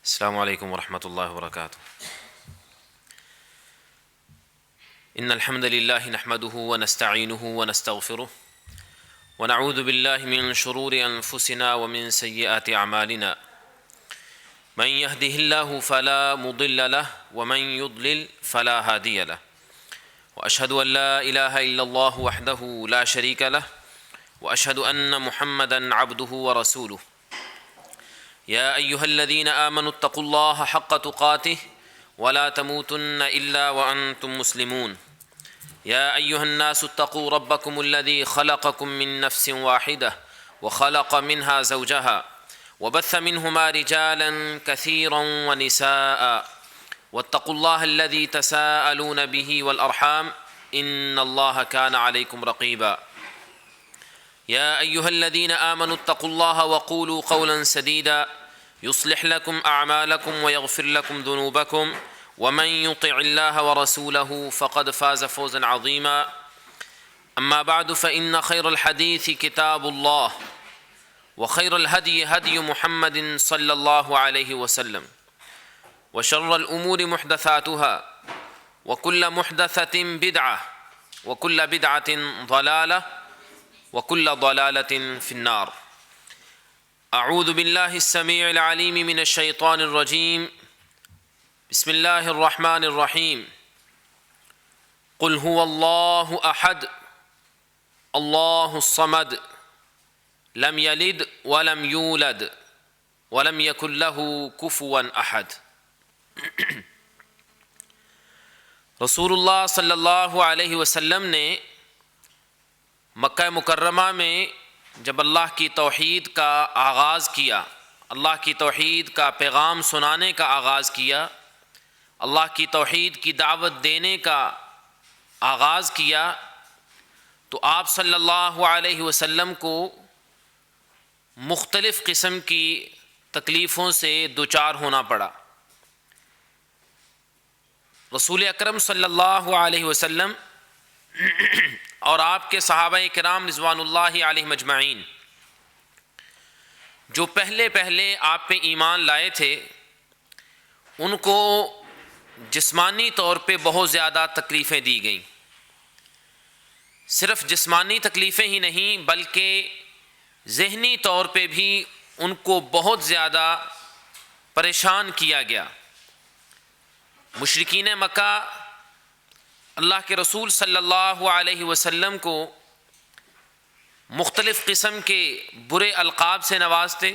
السلام علیکم ورحمۃ اللہ وبرکاتہ۔ ان الحمد للہ نحمده ونستعینه ونستغفره ونعوذ باللہ من شرور انفسنا ومن سیئات اعمالنا من يهده الله فلا مضل له ومن يضلل فلا هادي له واشهد ان لا اله الا الله وحده لا شريك له واشهد ان محمدا عبده ورسوله يا أيها الذين آمنوا اتقوا الله حق تقاته ولا تموتن إلا وأنتم مسلمون يا أيها الناس اتقوا ربكم الذي خلقكم من نفس واحدة وخلق منها زوجها وبث منهما رجالا كثيرا ونساء واتقوا الله الذي تساءلون به والأرحام إن الله كان عليكم رقيبا يا أيها الذين آمنوا اتقوا الله وقولوا قولا سديدا يصلح لكم أعمالكم ويغفر لكم ذنوبكم ومن يطع الله ورسوله فقد فاز فوزا عظيما أما بعد فإن خير الحديث كتاب الله وخير الهدي هدي محمد صلى الله عليه وسلم وشر الأمور محدثاتها وكل محدثة بدعة وكل بدعة ضلالة وكل ضلالة في النار۔ اعوذ باللہ السمیع العلیم من الشیطان الرجیم، بسم اللہ الرحمن الرحیم۔ قل هو اللہ احد اللہ الصمد لم یلد ولم یولد ولم یکن له کفوا احد۔ رسول اللہ صلی اللہ علیہ وسلم نے مکہ مکرمہ میں جب اللہ کی توحید کا آغاز کیا، اللہ کی توحید کا پیغام سنانے کا آغاز کیا، اللہ کی توحید کی دعوت دینے کا آغاز کیا، تو آپ صلی اللہ علیہ وسلم کو مختلف قسم کی تکلیفوں سے دوچار ہونا پڑا۔ رسول اکرم صلی اللہ علیہ وسلم اور آپ کے صحابہ کرام رضوان اللہ علیہم اجمعین جو پہلے آپ پہ ایمان لائے تھے، ان کو جسمانی طور پہ بہت زیادہ تکلیفیں دی گئیں۔ صرف جسمانی تکلیفیں ہی نہیں بلکہ ذہنی طور پہ بھی ان کو بہت زیادہ پریشان کیا گیا۔ مشرکین مکہ اللہ کے رسول صلی اللہ علیہ وسلم کو مختلف قسم کے برے القاب سے نوازتے،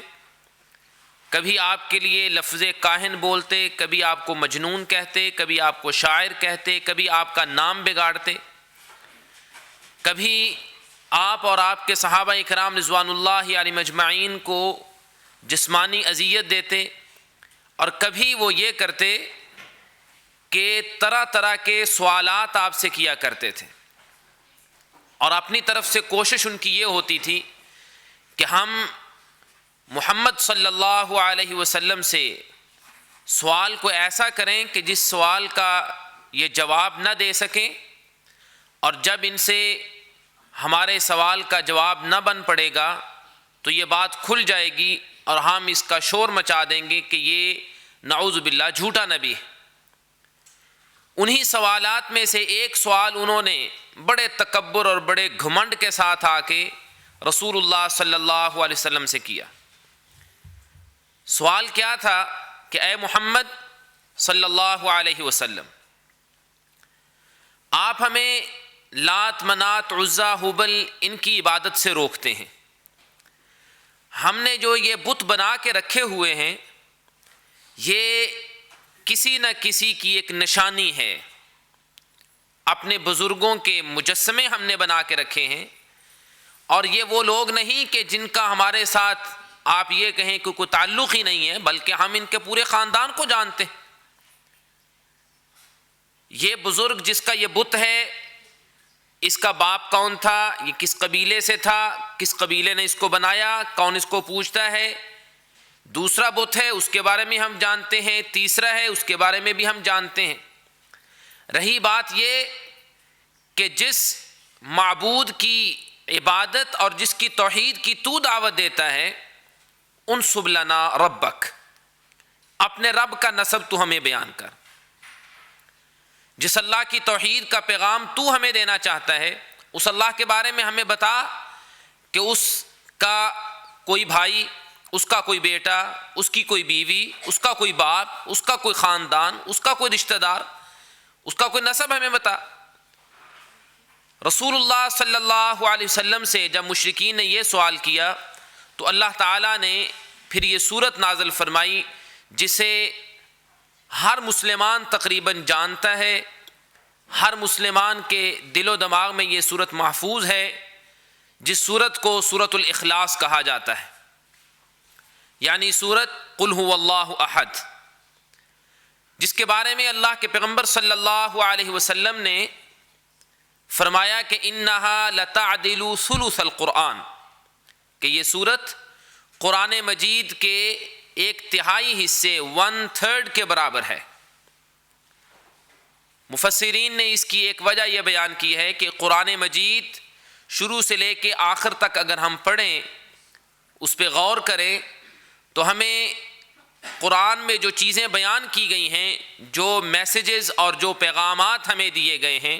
کبھی آپ کے لیے لفظ کاہن بولتے، کبھی آپ کو مجنون کہتے، کبھی آپ کو شاعر کہتے، کبھی آپ کا نام بگاڑتے، کبھی آپ اور آپ کے صحابہ اکرام رضوان اللہ علیہم اجمعین کو جسمانی اذیت دیتے، اور کبھی وہ یہ کرتے کہ طرح طرح کے سوالات آپ سے کیا کرتے تھے، اور اپنی طرف سے کوشش ان کی یہ ہوتی تھی کہ ہم محمد صلی اللہ علیہ وسلم سے سوال کو ایسا کریں کہ جس سوال کا یہ جواب نہ دے سکیں، اور جب ان سے ہمارے سوال کا جواب نہ بن پڑے گا تو یہ بات کھل جائے گی اور ہم اس کا شور مچا دیں گے کہ یہ نعوذ باللہ جھوٹا نبی ہے۔ انہی سوالات میں سے ایک سوال انہوں نے بڑے تکبر اور بڑے گھمنڈ کے ساتھ آ کے رسول اللہ صلی اللہ علیہ وسلم سے کیا۔ سوال کیا تھا کہ اے محمد صلی اللہ علیہ وسلم، آپ ہمیں لات منات عزا ہبل ان کی عبادت سے روکتے ہیں، ہم نے جو یہ بت بنا کے رکھے ہوئے ہیں یہ کسی نہ کسی کی ایک نشانی ہے، اپنے بزرگوں کے مجسمے ہم نے بنا کے رکھے ہیں، اور یہ وہ لوگ نہیں کہ جن کا ہمارے ساتھ آپ یہ کہیں کہ کوئی تعلق ہی نہیں ہے، بلکہ ہم ان کے پورے خاندان کو جانتے ہیں۔ یہ بزرگ جس کا یہ بت ہے، اس کا باپ کون تھا، یہ کس قبیلے سے تھا، کس قبیلے نے اس کو بنایا، کون اس کو پوجتا ہے، دوسرا بت ہے اس کے بارے میں ہم جانتے ہیں، تیسرا ہے اس کے بارے میں بھی ہم جانتے ہیں۔ رہی بات یہ کہ جس معبود کی عبادت اور جس کی توحید کی تو دعوت دیتا ہے، انصب لنا ربک، اپنے رب کا نسب تو ہمیں بیان کر، جس اللہ کی توحید کا پیغام تو ہمیں دینا چاہتا ہے اس اللہ کے بارے میں ہمیں بتا کہ اس کا کوئی بھائی، اس کا کوئی بیٹا، اس کی کوئی بیوی، اس کا کوئی باپ، اس کا کوئی خاندان، اس کا کوئی رشتہ دار، اس کا کوئی نسب ہمیں بتا۔ رسول اللہ صلی اللہ علیہ وسلم سے جب مشرکین نے یہ سوال کیا تو اللہ تعالیٰ نے پھر یہ صورت نازل فرمائی جسے ہر مسلمان تقریباً جانتا ہے، ہر مسلمان کے دل و دماغ میں یہ صورت محفوظ ہے، جس صورت کو سورۃ الاخلاص کہا جاتا ہے، یعنی سورۃ قل هو اللہ احد، جس کے بارے میں اللہ کے پیغمبر صلی اللہ علیہ وسلم نے فرمایا کہ انہا لتعدل ثلث القرآن، کہ یہ صورت قرآن مجید کے 1/3 حصے 1/3 کے برابر ہے۔ مفسرین نے اس کی ایک وجہ یہ بیان کی ہے کہ قرآن مجید شروع سے لے کے آخر تک اگر ہم پڑھیں، اس پہ غور کریں، تو ہمیں قرآن میں جو چیزیں بیان کی گئی ہیں، جو میسیجز اور جو پیغامات ہمیں دیے گئے ہیں،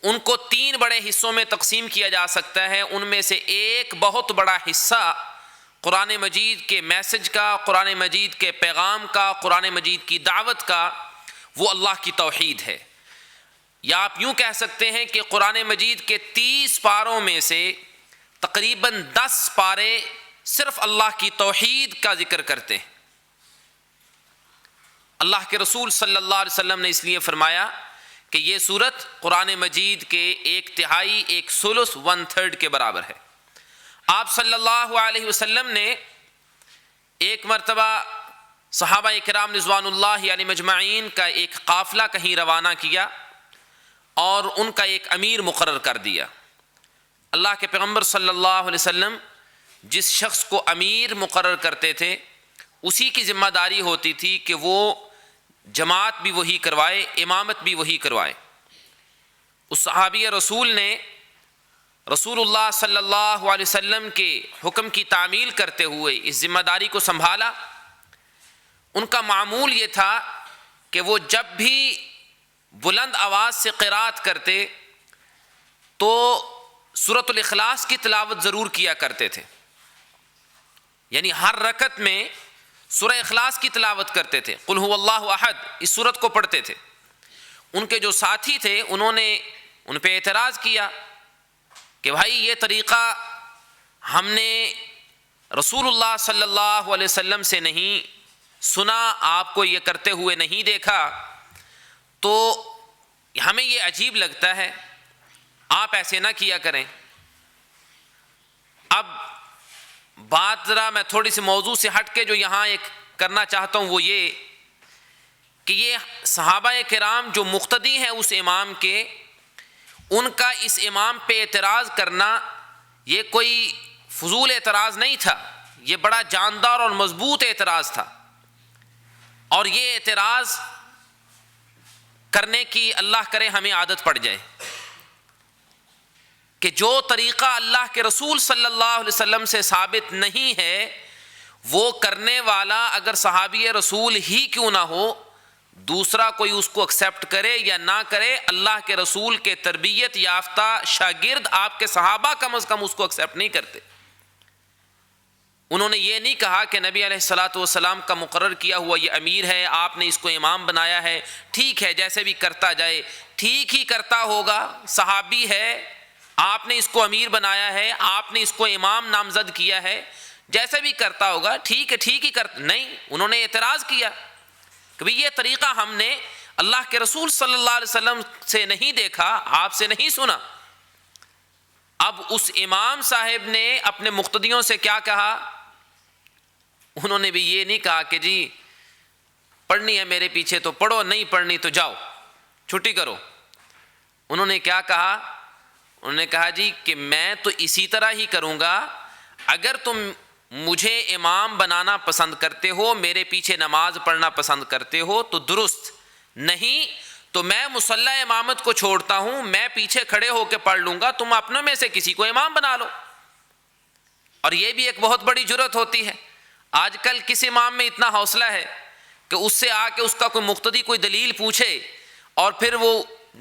ان کو 3 بڑے حصوں میں تقسیم کیا جا سکتا ہے۔ ان میں سے ایک بہت بڑا حصہ قرآن مجید کے میسج کا، قرآن مجید کے پیغام کا، قرآن مجید کی دعوت کا، وہ اللہ کی توحید ہے۔ یا آپ یوں کہہ سکتے ہیں کہ قرآن مجید کے 30 پاروں میں سے تقریباً 10 پارے صرف اللہ کی توحید کا ذکر کرتے ہیں۔ اللہ کے رسول صلی اللہ علیہ وسلم نے اس لیے فرمایا کہ یہ سورت قرآن مجید کے 1/3 1/3 1/3 کے برابر ہے۔ آپ صلی اللہ علیہ وسلم نے ایک مرتبہ صحابہ کرام رضوان اللہ علیہم مجمعین کا ایک قافلہ کہیں روانہ کیا اور ان کا ایک امیر مقرر کر دیا۔ اللہ کے پیغمبر صلی اللہ علیہ وسلم جس شخص کو امیر مقرر کرتے تھے اسی کی ذمہ داری ہوتی تھی کہ وہ جماعت بھی وہی کروائے، امامت بھی وہی کروائے۔ اس صحابی رسول نے رسول اللہ صلی اللہ علیہ وسلم کے حکم کی تعمیل کرتے ہوئے اس ذمہ داری کو سنبھالا۔ ان کا معمول یہ تھا کہ وہ جب بھی بلند آواز سے قرات کرتے تو سورۃ الاخلاص کی تلاوت ضرور کیا کرتے تھے، یعنی ہر رکعت میں سورہ اخلاص کی تلاوت کرتے تھے، قل هو اللہ احد، اس سورت کو پڑھتے تھے۔ ان کے جو ساتھی تھے انہوں نے ان پہ اعتراض کیا کہ بھائی یہ طریقہ ہم نے رسول اللہ صلی اللہ علیہ وسلم سے نہیں سنا، آپ کو یہ کرتے ہوئے نہیں دیکھا، تو ہمیں یہ عجیب لگتا ہے، آپ ایسے نہ کیا کریں۔ اب بات ذرا میں تھوڑی سی موضوع سے ہٹ کے جو یہاں ایک کرنا چاہتا ہوں وہ یہ کہ یہ صحابہ کرام جو مقتدی ہیں اس امام کے، ان کا اس امام پہ اعتراض کرنا یہ کوئی فضول اعتراض نہیں تھا، یہ بڑا جاندار اور مضبوط اعتراض تھا، اور یہ اعتراض کرنے کی اللہ کرے ہمیں عادت پڑ جائے کہ جو طریقہ اللہ کے رسول صلی اللہ علیہ وسلم سے ثابت نہیں ہے وہ کرنے والا اگر صحابی رسول ہی کیوں نہ ہو، دوسرا کوئی اس کو ایکسیپٹ کرے یا نہ کرے، اللہ کے رسول کے تربیت یافتہ شاگرد آپ کے صحابہ کم از کم اس کو ایکسیپٹ نہیں کرتے۔ انہوں نے یہ نہیں کہا کہ نبی علیہ الصلوۃ والسلام کا مقرر کیا ہوا یہ امیر ہے، آپ نے اس کو امام بنایا ہے، ٹھیک ہے جیسے بھی کرتا جائے، ٹھیک ہی کرتا ہوگا، صحابی ہے، آپ نے اس کو امیر بنایا ہے، آپ نے اس کو امام نامزد کیا ہے، جیسے بھی کرتا ہوگا ٹھیک ہے، ٹھیک ہی کرتا۔ نہیں، انہوں نے اعتراض کیا کہ یہ طریقہ ہم نے اللہ کے رسول صلی اللہ علیہ وسلم سے نہیں دیکھا، آپ سے نہیں سنا۔ اب اس امام صاحب نے اپنے مقتدیوں سے کیا کہا؟ انہوں نے بھی یہ نہیں کہا کہ جی پڑھنی ہے میرے پیچھے تو پڑھو، نہیں پڑھنی تو جاؤ چھٹی کرو۔ انہوں نے کیا کہا؟ انہوں نے کہا جی کہ میں تو اسی طرح ہی کروں گا، اگر تم مجھے امام بنانا پسند کرتے ہو، میرے پیچھے نماز پڑھنا پسند کرتے ہو تو درست، نہیں تو میں مصلی امامت کو چھوڑتا ہوں، میں پیچھے کھڑے ہو کے پڑھ لوں گا، تم اپنوں میں سے کسی کو امام بنا لو۔ اور یہ بھی ایک بہت بڑی جرت ہوتی ہے، آج کل کس امام میں اتنا حوصلہ ہے کہ اس سے آ کے اس کا کوئی مقتدی کوئی دلیل پوچھے اور پھر وہ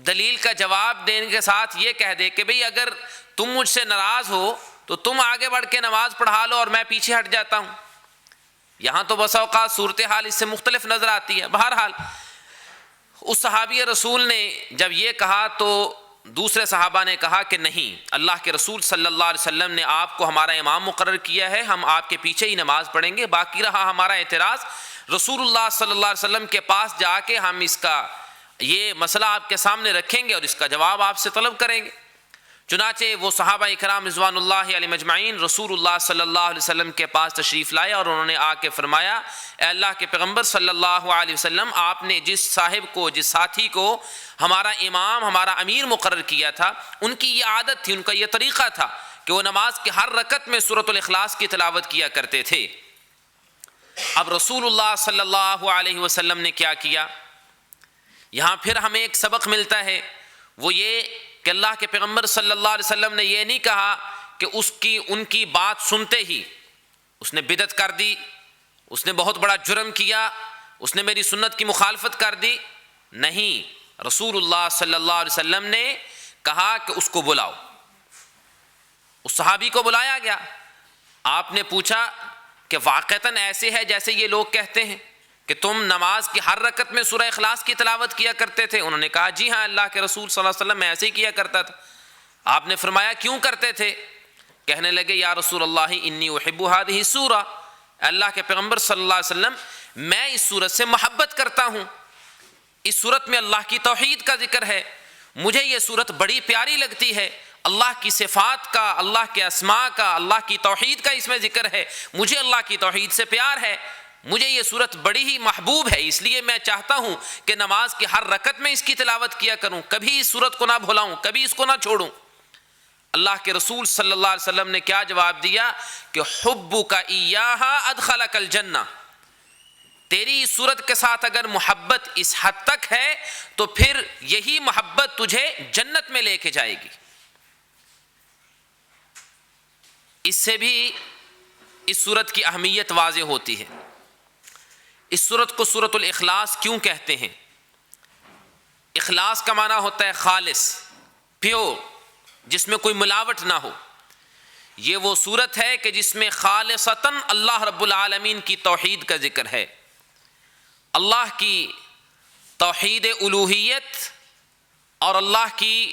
دلیل کا جواب دینے کے ساتھ یہ کہہ دے کہ بھئی اگر تم مجھ سے ناراض ہو تو تم آگے بڑھ کے نماز پڑھا لو اور میں پیچھے ہٹ جاتا ہوں. یہاں تو بس اوقات صورتحال اس سے مختلف نظر آتی ہے. بہرحال اس صحابی رسول نے جب یہ کہا تو دوسرے صحابہ نے کہا کہ نہیں، اللہ کے رسول صلی اللہ علیہ وسلم نے آپ کو ہمارا امام مقرر کیا ہے، ہم آپ کے پیچھے ہی نماز پڑھیں گے. باقی رہا ہمارا اعتراض، رسول اللہ صلی اللہ علیہ وسلم کے پاس جا کے ہم اس کا یہ مسئلہ آپ کے سامنے رکھیں گے اور اس کا جواب آپ سے طلب کریں گے. چنانچہ وہ صحابہ کرام رضوان اللہ علیہم اجمعین رسول اللہ صلی اللہ علیہ وسلم کے پاس تشریف لائے اور انہوں نے آ کے فرمایا، اے اللہ کے پیغمبر صلی اللہ علیہ وسلم، آپ نے جس صاحب کو، جس ساتھی کو ہمارا امام، ہمارا امیر مقرر کیا تھا، ان کی یہ عادت تھی، ان کا یہ طریقہ تھا کہ وہ نماز کی ہر رکعت میں سورۃ الاخلاص کی تلاوت کیا کرتے تھے. اب رسول اللہ صلی اللہ علیہ وسلم نے کیا کیا؟ یہاں پھر ہمیں ایک سبق ملتا ہے، وہ یہ کہ اللہ کے پیغمبر صلی اللہ علیہ وسلم نے یہ نہیں کہا کہ ان کی بات سنتے ہی اس نے بدعت کر دی، اس نے بہت بڑا جرم کیا، اس نے میری سنت کی مخالفت کر دی. نہیں، رسول اللہ صلی اللہ علیہ وسلم نے کہا کہ اس کو بلاؤ. اس صحابی کو بلایا گیا. آپ نے پوچھا کہ واقعتاً ایسے ہے جیسے یہ لوگ کہتے ہیں کہ تم نماز کی ہر رکعت میں سورہ اخلاص کی تلاوت کیا کرتے تھے؟ انہوں نے کہا جی ہاں، اللہ کے رسول صلی اللہ علیہ وسلم میں ایسے ہی کیا کرتا تھا. آپ نے فرمایا کیوں کرتے تھے؟ کہنے لگے یا رسول اللہ انی احب هذه السورہ، اللہ کے پیغمبر صلی اللہ علیہ وسلم میں اس سورت سے محبت کرتا ہوں، اس سورت میں اللہ کی توحید کا ذکر ہے، مجھے یہ سورت بڑی پیاری لگتی ہے، اللہ کی صفات کا، اللہ کے اسماء کا، اللہ کی توحید کا اس میں ذکر ہے، مجھے اللہ کی توحید سے پیار ہے، مجھے یہ سورت بڑی ہی محبوب ہے، اس لیے میں چاہتا ہوں کہ نماز کی ہر رکعت میں اس کی تلاوت کیا کروں، کبھی اس سورت کو نہ بھلاؤں، کبھی اس کو نہ چھوڑوں. اللہ کے رسول صلی اللہ علیہ وسلم نے کیا جواب دیا کہ حبک ایہا ادخلک الجنہ، تیری اس سورت کے ساتھ اگر محبت اس حد تک ہے تو پھر یہی محبت تجھے جنت میں لے کے جائے گی. اس سے بھی اس سورت کی اہمیت واضح ہوتی ہے. اس سورت کو سورۃ الاخلاص کیوں کہتے ہیں؟ اخلاص کا معنی ہوتا ہے خالص، پیور، جس میں کوئی ملاوٹ نہ ہو. یہ وہ سورت ہے کہ جس میں خالصتاً اللہ رب العالمین کی توحید کا ذکر ہے، اللہ کی توحید الوہیت اور اللہ کی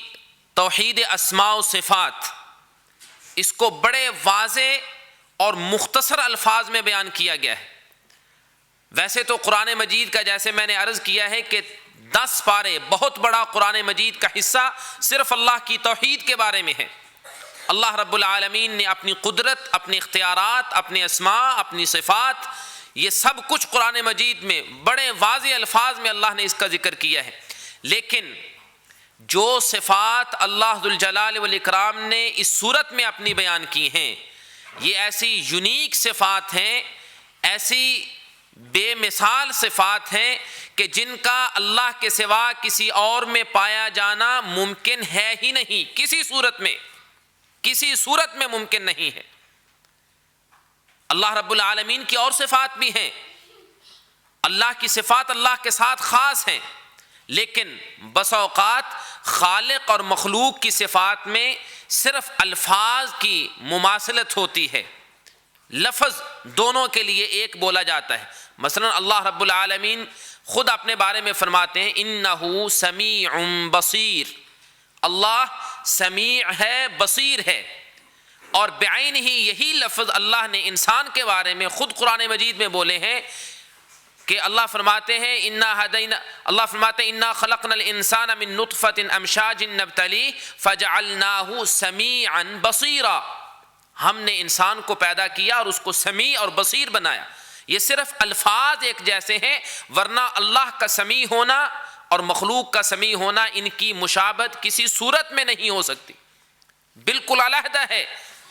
توحید اسماء و صفات. اس کو بڑے واضح اور مختصر الفاظ میں بیان کیا گیا ہے. ویسے تو قرآن مجید کا جیسے میں نے عرض کیا ہے کہ 10 پارے، بہت بڑا قرآن مجید کا حصہ صرف اللہ کی توحید کے بارے میں ہے. اللہ رب العالمین نے اپنی قدرت، اپنے اختیارات، اپنے اسماء، اپنی صفات، یہ سب کچھ قرآن مجید میں بڑے واضح الفاظ میں اللہ نے اس کا ذکر کیا ہے. لیکن جو صفات اللہ ذوالجلال والاکرام نے اس صورت میں اپنی بیان کی ہیں، یہ ایسی یونیک صفات ہیں، ایسی بے مثال صفات ہیں کہ جن کا اللہ کے سوا کسی اور میں پایا جانا ممکن ہے ہی نہیں، کسی صورت میں ممکن نہیں ہے. اللہ رب العالمین کی اور صفات بھی ہیں، اللہ کی صفات اللہ کے ساتھ خاص ہیں، لیکن بس اوقات خالق اور مخلوق کی صفات میں صرف الفاظ کی مماثلت ہوتی ہے، لفظ دونوں کے لیے ایک بولا جاتا ہے. مثلا اللہ رب العالمین خود اپنے بارے میں فرماتے ہیں انہ سمیع بصیر، اللہ سمیع ہے، بصیر ہے. اور بعین ہی یہی لفظ اللہ نے انسان کے بارے میں خود قرآن مجید میں بولے ہیں کہ اللہ فرماتے ہیں اللہ فرماتے ہیں انا خلقنا الانسان من نطفۃ امشاج نبتلیہ فجعلناہ سمیعا بصیرا، ہم نے انسان کو پیدا کیا اور اس کو سمیع اور بصیر بنایا. یہ صرف الفاظ ایک جیسے ہیں، ورنہ اللہ کا سمیع ہونا اور مخلوق کا سمیع ہونا ان کی مشابہت کسی صورت میں نہیں ہو سکتی، بالکل علیحدہ ہے.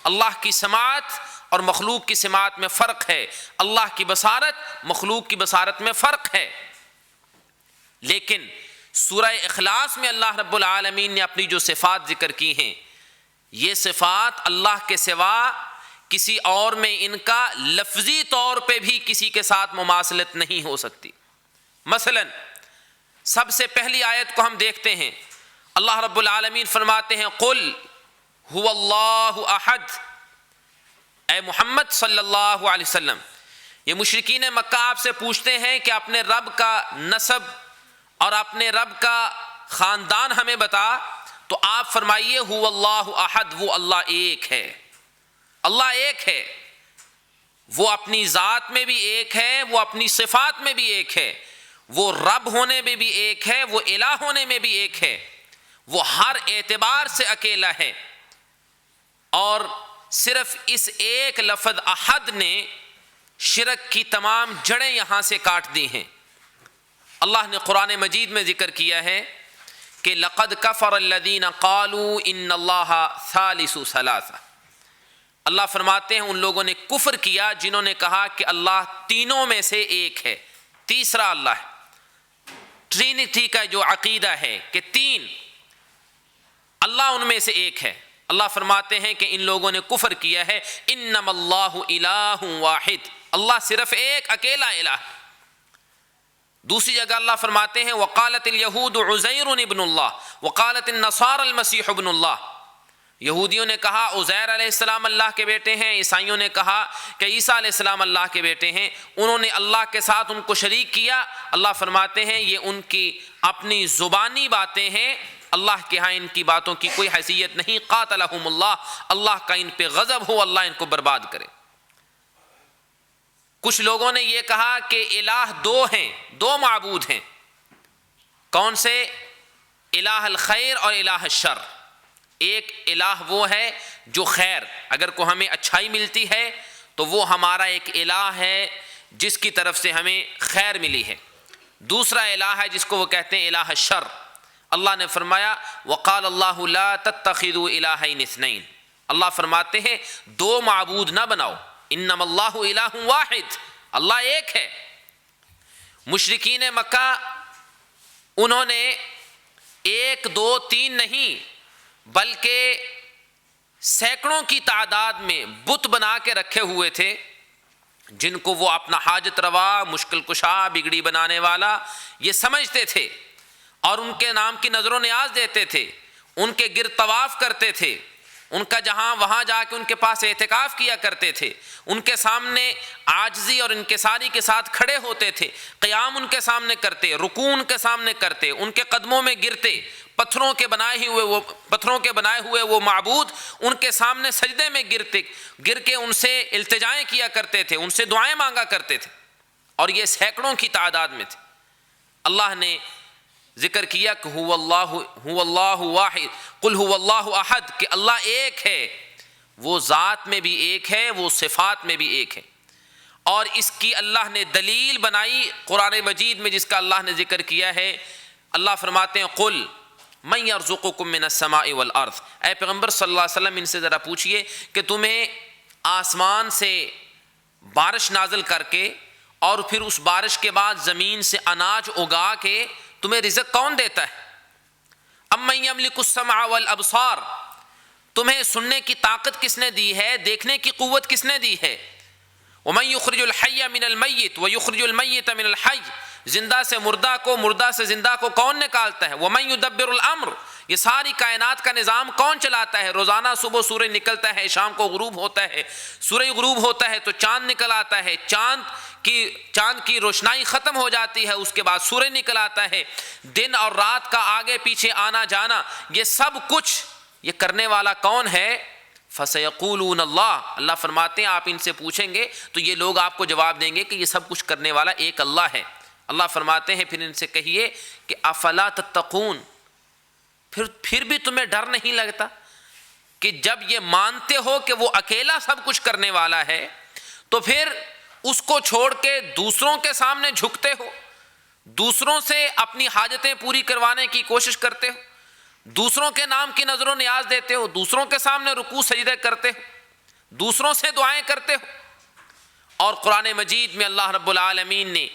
اللہ کی سماعت اور مخلوق کی سماعت میں فرق ہے، اللہ کی بصارت مخلوق کی بصارت میں فرق ہے. لیکن سورہ اخلاص میں اللہ رب العالمین نے اپنی جو صفات ذکر کی ہیں، یہ صفات اللہ کے سوا کسی اور میں ان کا لفظی طور پہ بھی کسی کے ساتھ مماثلت نہیں ہو سکتی. مثلا سب سے پہلی آیت کو ہم دیکھتے ہیں، اللہ رب العالمین فرماتے ہیں قل هو اللہ احد، اے محمد صلی اللہ علیہ وسلم، یہ مشرکین مکہ آپ سے پوچھتے ہیں کہ اپنے رب کا نسب اور اپنے رب کا خاندان ہمیں بتا، تو آپ فرمائیے هو اللہ احد، وہ اللہ ایک ہے، اللہ ایک ہے، وہ اپنی ذات میں بھی ایک ہے، وہ اپنی صفات میں بھی ایک ہے، وہ رب ہونے میں بھی ایک ہے، وہ الہ ہونے میں بھی ایک ہے، وہ ہر اعتبار سے اکیلا ہے۔ اور صرف اس ایک لفظ احد نے شرک کی تمام جڑیں یہاں سے کاٹ دی ہیں۔ اللہ نے قرآن مجید میں ذکر کیا ہے کہ لقد کفر الذین قالوا ان اللہ ثالث ثلاثہ، اللہ فرماتے ہیں ان لوگوں نے کفر کیا جنہوں نے کہا کہ اللہ تینوں میں سے ایک ہے، تیسرا اللہ ہے۔ ٹرینٹی کا جو عقیدہ ہے کہ تین اللہ ان میں سے ایک ہے، اللہ فرماتے ہیں کہ ان لوگوں نے کفر کیا ہے۔ انما اللہ الہ واحد، اللہ صرف ایک اکیلا الہ۔ دوسری جگہ اللہ فرماتے ہیں وقالت الیہود عزیر ابن اللہ وقالت النصارى المسیح ابن اللہ، یہودیوں نے کہا عزیر علیہ السلام اللہ کے بیٹے ہیں، عیسائیوں نے کہا کہ عیسیٰ علیہ السلام اللہ کے بیٹے ہیں، انہوں نے اللہ کے ساتھ ان کو شریک کیا۔ اللہ فرماتے ہیں یہ ان کی اپنی زبانی باتیں ہیں، اللہ کے ہاں ان کی باتوں کی کوئی حیثیت نہیں۔ قاتلہم اللہ، اللہ کا ان پہ غضب ہو، اللہ ان کو برباد کرے۔ کچھ لوگوں نے یہ کہا کہ الہ دو ہیں، دو معبود ہیں، کون سے؟ الہ الخیر اور الہ الشر۔ ایک الہ وہ ہے جو خیر، اگر کو ہمیں اچھائی ملتی ہے تو وہ ہمارا ایک الہ ہے جس کی طرف سے ہمیں خیر ملی ہے۔ دوسرا الہ ہے جس کو وہ کہتے ہیں الہ الشر۔ اللہ نے فرمایا وقال اللہ لا تتخذوا الہین اثنین، اللہ فرماتے ہیں دو معبود نہ بناؤ، انما اللہ الہ واحد، اللہ ایک ہے۔ مشرکین مکہ انہوں نے ایک دو تین نہیں بلکہ سینکڑوں کی تعداد میں بت بنا کے رکھے ہوئے تھے، جن کو وہ اپنا حاجت روا، مشکل کشا، بگڑی بنانے والا یہ سمجھتے تھے، اور ان کے نام کی نظر و نیاز دیتے تھے، ان کے گرد طواف کرتے تھے، ان کا جہاں وہاں جا کے ان کے پاس اعتکاف کیا کرتے تھے، ان کے سامنے عاجزی اور انکساری کے ساتھ کھڑے ہوتے تھے، قیام ان کے سامنے کرتے، رکوع ان کے سامنے کرتے، ان کے قدموں میں گرتے، پتھروں کے بنائے ہوئے وہ معبود ان کے سامنے سجدے میں گر کے ان سے التجائیں کیا کرتے تھے، ان سے دعائیں مانگا کرتے تھے، اور یہ سینکڑوں کی تعداد میں تھے۔ اللہ نے ذکر کیا کہ هو اللہ واحد، قل هو اللہ احد، کہ اللہ ایک ہے، وہ ذات میں بھی ایک ہے، وہ صفات میں بھی ایک ہے۔ اور اس کی اللہ نے دلیل بنائی قرآن مجید میں، جس کا اللہ نے ذکر کیا ہے۔ اللہ فرماتے ہیں قل من یرزقکم من السماء والارض، اے پیغمبر صلی اللہ علیہ وسلم ان سے ذرا پوچھئے کہ تمہیں آسمان سے بارش نازل کر کے اور پھر اس بارش کے بعد زمین سے اناج اگا کے تمہیں رزق کون دیتا ہے؟ امن یملک السمع والابصار، تمہیں سننے کی طاقت کس نے دی ہے، دیکھنے کی قوت کس نے دی ہے؟ ومن یخرج الحی من المیت ویخرج المیت من الحی، زندہ سے مردہ کو، مردہ سے زندہ کو کون نکالتا ہے؟ ومن یدبر الامر، یہ ساری کائنات کا نظام کون چلاتا ہے؟ روزانہ صبح سورج نکلتا ہے، شام کو غروب ہوتا ہے، سورج غروب ہوتا ہے تو چاند نکل آتا ہے، چاند کی روشنائی ختم ہو جاتی ہے، اس کے بعد سورج نکل آتا ہے، دن اور رات کا آگے پیچھے آنا جانا، یہ سب کچھ یہ کرنے والا کون ہے؟ فَسَيَقُولُونَ اللَّهُ، اللہ فرماتے ہیں آپ ان سے پوچھیں گے تو یہ لوگ آپ کو جواب دیں گے کہ یہ سب کچھ کرنے والا ایک اللہ ہے۔ اللہ فرماتے ہیں پھر ان سے کہیے کہ افلا تتقون، پھر بھی تمہیں ڈر نہیں لگتا کہ جب یہ مانتے ہو کہ وہ اکیلا سب کچھ کرنے والا ہے تو پھر اس کو چھوڑ کے دوسروں کے سامنے جھکتے ہو، دوسروں سے اپنی حاجتیں پوری کروانے کی کوشش کرتے ہو، دوسروں کے نام کی نظر و نیاز دیتے ہو، دوسروں کے سامنے رکوع سجدے کرتے ہو، دوسروں سے دعائیں کرتے ہو۔ اور قرآن مجید میں اللہ رب العالمین نے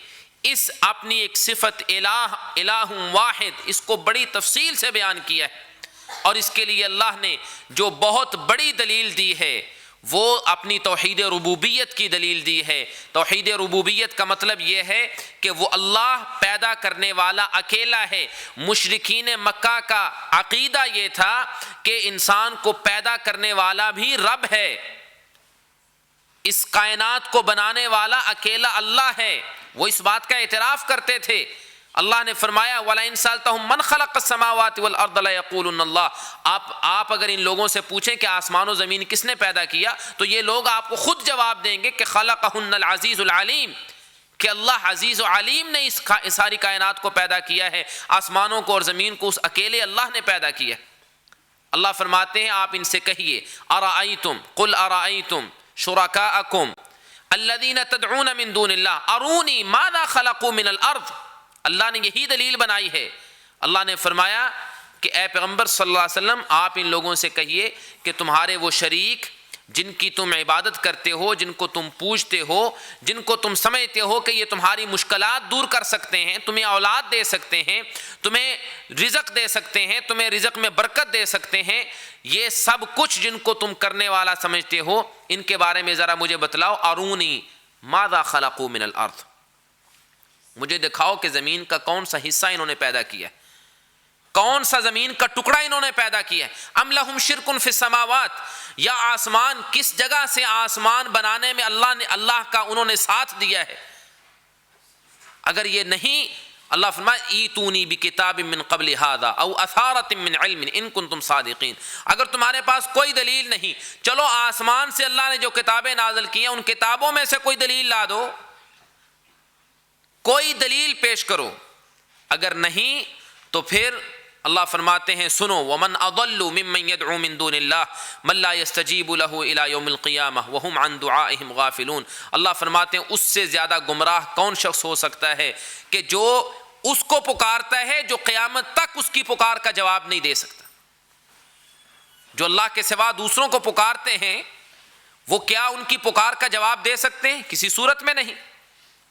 اس اپنی ایک صفت الہ واحد، اس کو بڑی تفصیل سے بیان کیا ہے، اور اس کے لیے اللہ نے جو بہت بڑی دلیل دی ہے وہ اپنی توحید ربوبیت کی دلیل دی ہے۔ توحید ربوبیت کا مطلب یہ ہے کہ وہ اللہ پیدا کرنے والا اکیلا ہے۔ مشرکین مکہ کا عقیدہ یہ تھا کہ انسان کو پیدا کرنے والا بھی رب ہے، اس کائنات کو بنانے والا اکیلا اللہ ہے، وہ اس بات کا اعتراف کرتے تھے۔ اللہ نے فرمایا وَلَئِن سَأَلْتَهُم مَّنْ خَلَقَ السَّمَاوَاتِ وَالْأَرْضَ لَيَقُولُنَّ اللَّهُ۔ آپ اگر ان لوگوں سے پوچھیں کہ آسمان و زمین کس نے پیدا کیا، تو یہ لوگ آپ کو خود جواب دیں گے کہ خَلَقَهُنَّ الْعَزِيزُ الْعَلِيمُ، کہ اللہ عزیز و علیم نے اس ساری کائنات کو پیدا کیا ہے، آسمانوں کو اور زمین کو اس اکیلے اللہ نے پیدا کیا۔ اللہ فرماتے ہیں آپ ان سے کہیے أَرَأَيْتُمْ قُلْ أَرَأَيْتُمْ شُرَكَاءَكُمْ الَّذِينَ تَدْعُونَ مِن دُونِ اللَّهِ أَرُونِي مَاذَا خَلَقُوا مِنَ الْأَرْضِ۔ اللہ نے یہی دلیل بنائی ہے۔ اللہ نے فرمایا کہ اے پیغمبر صلی اللہ علیہ وسلم آپ ان لوگوں سے کہیے کہ تمہارے وہ شریک جن کی تم عبادت کرتے ہو، جن کو تم پوجتے ہو، جن کو تم سمجھتے ہو کہ یہ تمہاری مشکلات دور کر سکتے ہیں، تمہیں اولاد دے سکتے ہیں، تمہیں رزق دے سکتے ہیں، تمہیں رزق میں برکت دے سکتے ہیں، یہ سب کچھ جن کو تم کرنے والا سمجھتے ہو، ان کے بارے میں ذرا مجھے بتلاؤ۔ ارونی ماذا خلقوا من الارض، مجھے دکھاؤ کہ زمین کا کون سا حصہ انہوں نے پیدا کیا ہے، کون سا زمین کا ٹکڑا انہوں نے پیدا کیا ہے۔ ام لہم شرک فی السماوات، یا آسمان کس جگہ سے آسمان بنانے میں اللہ کا انہوں نے ساتھ دیا ہے۔ اگر یہ نہیں، اللہ فرمائے ایتونی بکتاب من قبل ھذا او اثارۃ من علم ان کنتم صادقین، اگر تمہارے پاس کوئی دلیل نہیں، چلو آسمان سے اللہ نے جو کتابیں نازل کی ہیں ان کتابوں میں سے کوئی دلیل لا دو، کوئی دلیل پیش کرو۔ اگر نہیں تو پھر اللہ فرماتے ہیں سنو ومن اضل ممن يدعو من دون اللہ من لا يستجیب له الى یوم القیامہ وهم عن دعائهم غافلون۔ اللہ فرماتے ہیں اس سے زیادہ گمراہ کون شخص ہو سکتا ہے کہ جو اس کو پکارتا ہے جو قیامت تک اس کی پکار کا جواب نہیں دے سکتا۔ جو اللہ کے سوا دوسروں کو پکارتے ہیں وہ کیا ان کی پکار کا جواب دے سکتے ہیں؟ کسی صورت میں نہیں۔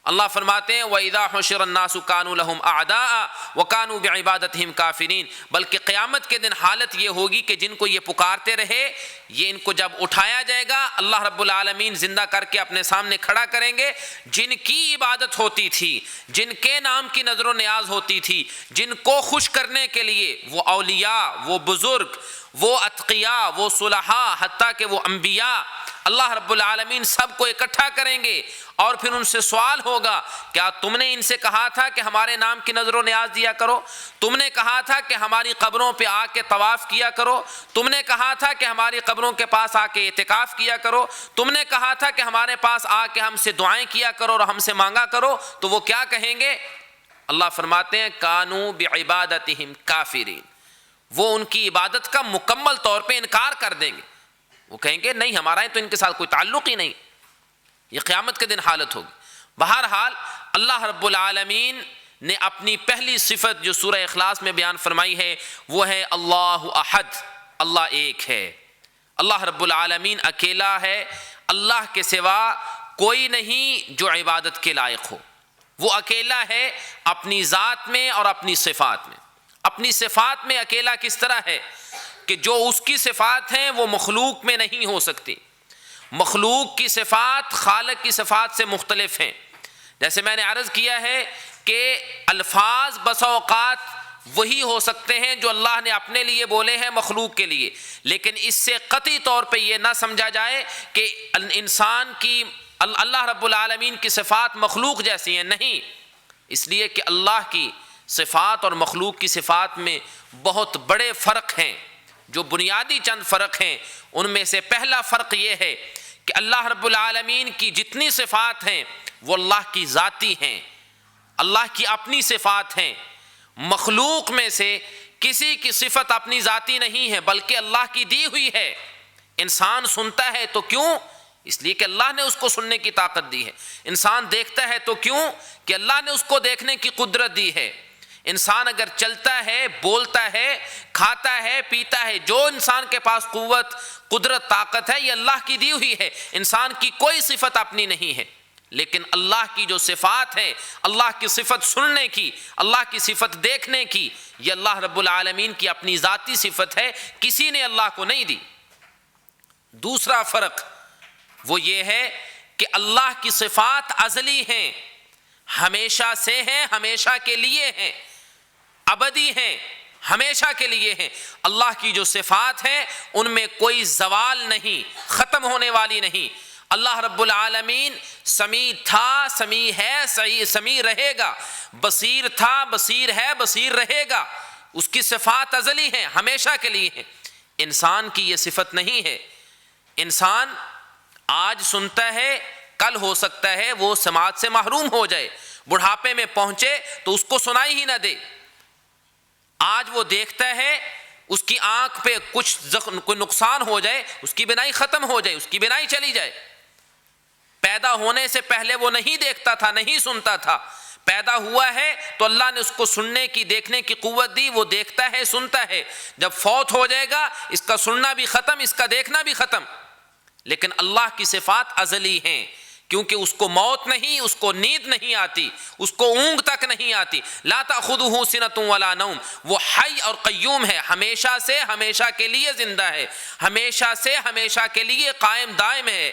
اللہ فرماتے ہیں وَإِذَا حُشِرَ النَّاسُ كَانُوا لَهُمْ أَعْدَاءً وَكَانُوا بِعِبَادَتِهِمْ كَافِرِينَ، بلکہ قیامت کے دن حالت یہ ہوگی کہ جن کو یہ پکارتے رہے، یہ ان کو جب اٹھایا جائے گا اللہ رب العالمین زندہ کر کے اپنے سامنے کھڑا کریں گے، جن کی عبادت ہوتی تھی، جن کے نام کی نظر و نیاز ہوتی تھی، جن کو خوش کرنے کے لیے وہ اولیاء، وہ بزرگ، وہ اتقیاء، وہ صلحاء، حتیٰ کہ وہ انبیاء، اللہ رب العالمین سب کو اکٹھا کریں گے اور پھر ان سے سوال ہوگا کیا تم نے ان سے کہا تھا کہ ہمارے نام کی نظر و نیاز دیا کرو؟ تم نے کہا تھا کہ ہماری قبروں پہ آ کے طواف کیا کرو؟ تم نے کہا تھا کہ ہماری قبروں کے پاس آ کے اعتکاف کیا کرو؟ تم نے کہا تھا کہ ہمارے پاس آ کے ہم سے دعائیں کیا کرو اور ہم سے مانگا کرو؟ تو وہ کیا کہیں گے؟ اللہ فرماتے ہیں کانوا بعبادتہم کافرین، وہ ان کی عبادت کا مکمل طور پہ انکار کر دیں گے، وہ کہیں گے نہیں ہمارا تو ان کے ساتھ کوئی تعلق ہی نہیں۔ یہ قیامت کے دن حالت ہوگی۔ بہرحال اللہ رب العالمین نے اپنی پہلی صفت جو سورہ اخلاص میں بیان فرمائی ہے وہ ہے اللہ احد، اللہ ایک ہے، اللہ رب العالمین اکیلا ہے، اللہ کے سوا کوئی نہیں جو عبادت کے لائق ہو، وہ اکیلا ہے اپنی ذات میں اور اپنی صفات میں۔ اپنی صفات میں اکیلا کس طرح ہے کہ جو اس کی صفات ہیں وہ مخلوق میں نہیں ہو سکتی، مخلوق کی صفات خالق کی صفات سے مختلف ہیں۔ جیسے میں نے عرض کیا ہے کہ الفاظ بسا اوقات وہی ہو سکتے ہیں جو اللہ نے اپنے لیے بولے ہیں مخلوق کے لیے، لیکن اس سے قطعی طور پہ یہ نہ سمجھا جائے کہ انسان کی اللہ رب العالمین کی صفات مخلوق جیسی ہیں، نہیں، اس لیے کہ اللہ کی صفات اور مخلوق کی صفات میں بہت بڑے فرق ہیں۔ جو بنیادی چند فرق ہیں ان میں سے پہلا فرق یہ ہے کہ اللہ رب العالمین کی جتنی صفات ہیں وہ اللہ کی ذاتی ہیں، اللہ کی اپنی صفات ہیں۔ مخلوق میں سے کسی کی صفت اپنی ذاتی نہیں ہے بلکہ اللہ کی دی ہوئی ہے۔ انسان سنتا ہے تو کیوں؟ اس لیے کہ اللہ نے اس کو سننے کی طاقت دی ہے۔ انسان دیکھتا ہے تو کیوں؟ کہ اللہ نے اس کو دیکھنے کی قدرت دی ہے۔ انسان اگر چلتا ہے، بولتا ہے، کھاتا ہے، پیتا ہے، جو انسان کے پاس قوت، قدرت، طاقت ہے یہ اللہ کی دی ہوئی ہے، انسان کی کوئی صفت اپنی نہیں ہے۔ لیکن اللہ کی جو صفات ہے، اللہ کی صفت سننے کی، اللہ کی صفت دیکھنے کی، یہ اللہ رب العالمین کی اپنی ذاتی صفت ہے، کسی نے اللہ کو نہیں دی۔ دوسرا فرق وہ یہ ہے کہ اللہ کی صفات ازلی ہیں، ہمیشہ سے ہیں، ہمیشہ کے لیے ہیں، ابدی ہیں، ہمیشہ کے لیے ہیں۔ اللہ کی جو صفات ہیں ان میں کوئی زوال نہیں، ختم ہونے والی نہیں۔ اللہ رب العالمین سمیع تھا، سمیع ہے، سمیع رہے گا، بصیر تھا، بصیر ہے، بصیر رہے گا۔ اس کی صفات ازلی ہیں، ہمیشہ کے لیے ہیں۔ انسان کی یہ صفت نہیں ہے۔ انسان آج سنتا ہے، کل ہو سکتا ہے وہ سماعت سے محروم ہو جائے، بڑھاپے میں پہنچے تو اس کو سنائی ہی نہ دے۔ آج وہ دیکھتا ہے، اس کی آنکھ پہ کوئی نقصان ہو جائے، اس کی بینائی ختم ہو جائے، اس کی بینائی چلی جائے۔ پیدا ہونے سے پہلے وہ نہیں دیکھتا تھا، نہیں سنتا تھا، پیدا ہوا ہے تو اللہ نے اس کو سننے کی، دیکھنے کی قوت دی، وہ دیکھتا ہے، سنتا ہے۔ جب فوت ہو جائے گا اس کا سننا بھی ختم، اس کا دیکھنا بھی ختم۔ لیکن اللہ کی صفات ازلی ہیں، کیونکہ اس کو موت نہیں، اس کو نیند نہیں آتی، اس کو اونگ تک نہیں آتی۔ لا تأخذہ سنۃ ولا نوم، وہ حی اور قیوم ہے، ہمیشہ سے ہمیشہ کے لیے زندہ ہے، ہمیشہ سے ہمیشہ کے لیے قائم دائم ہے،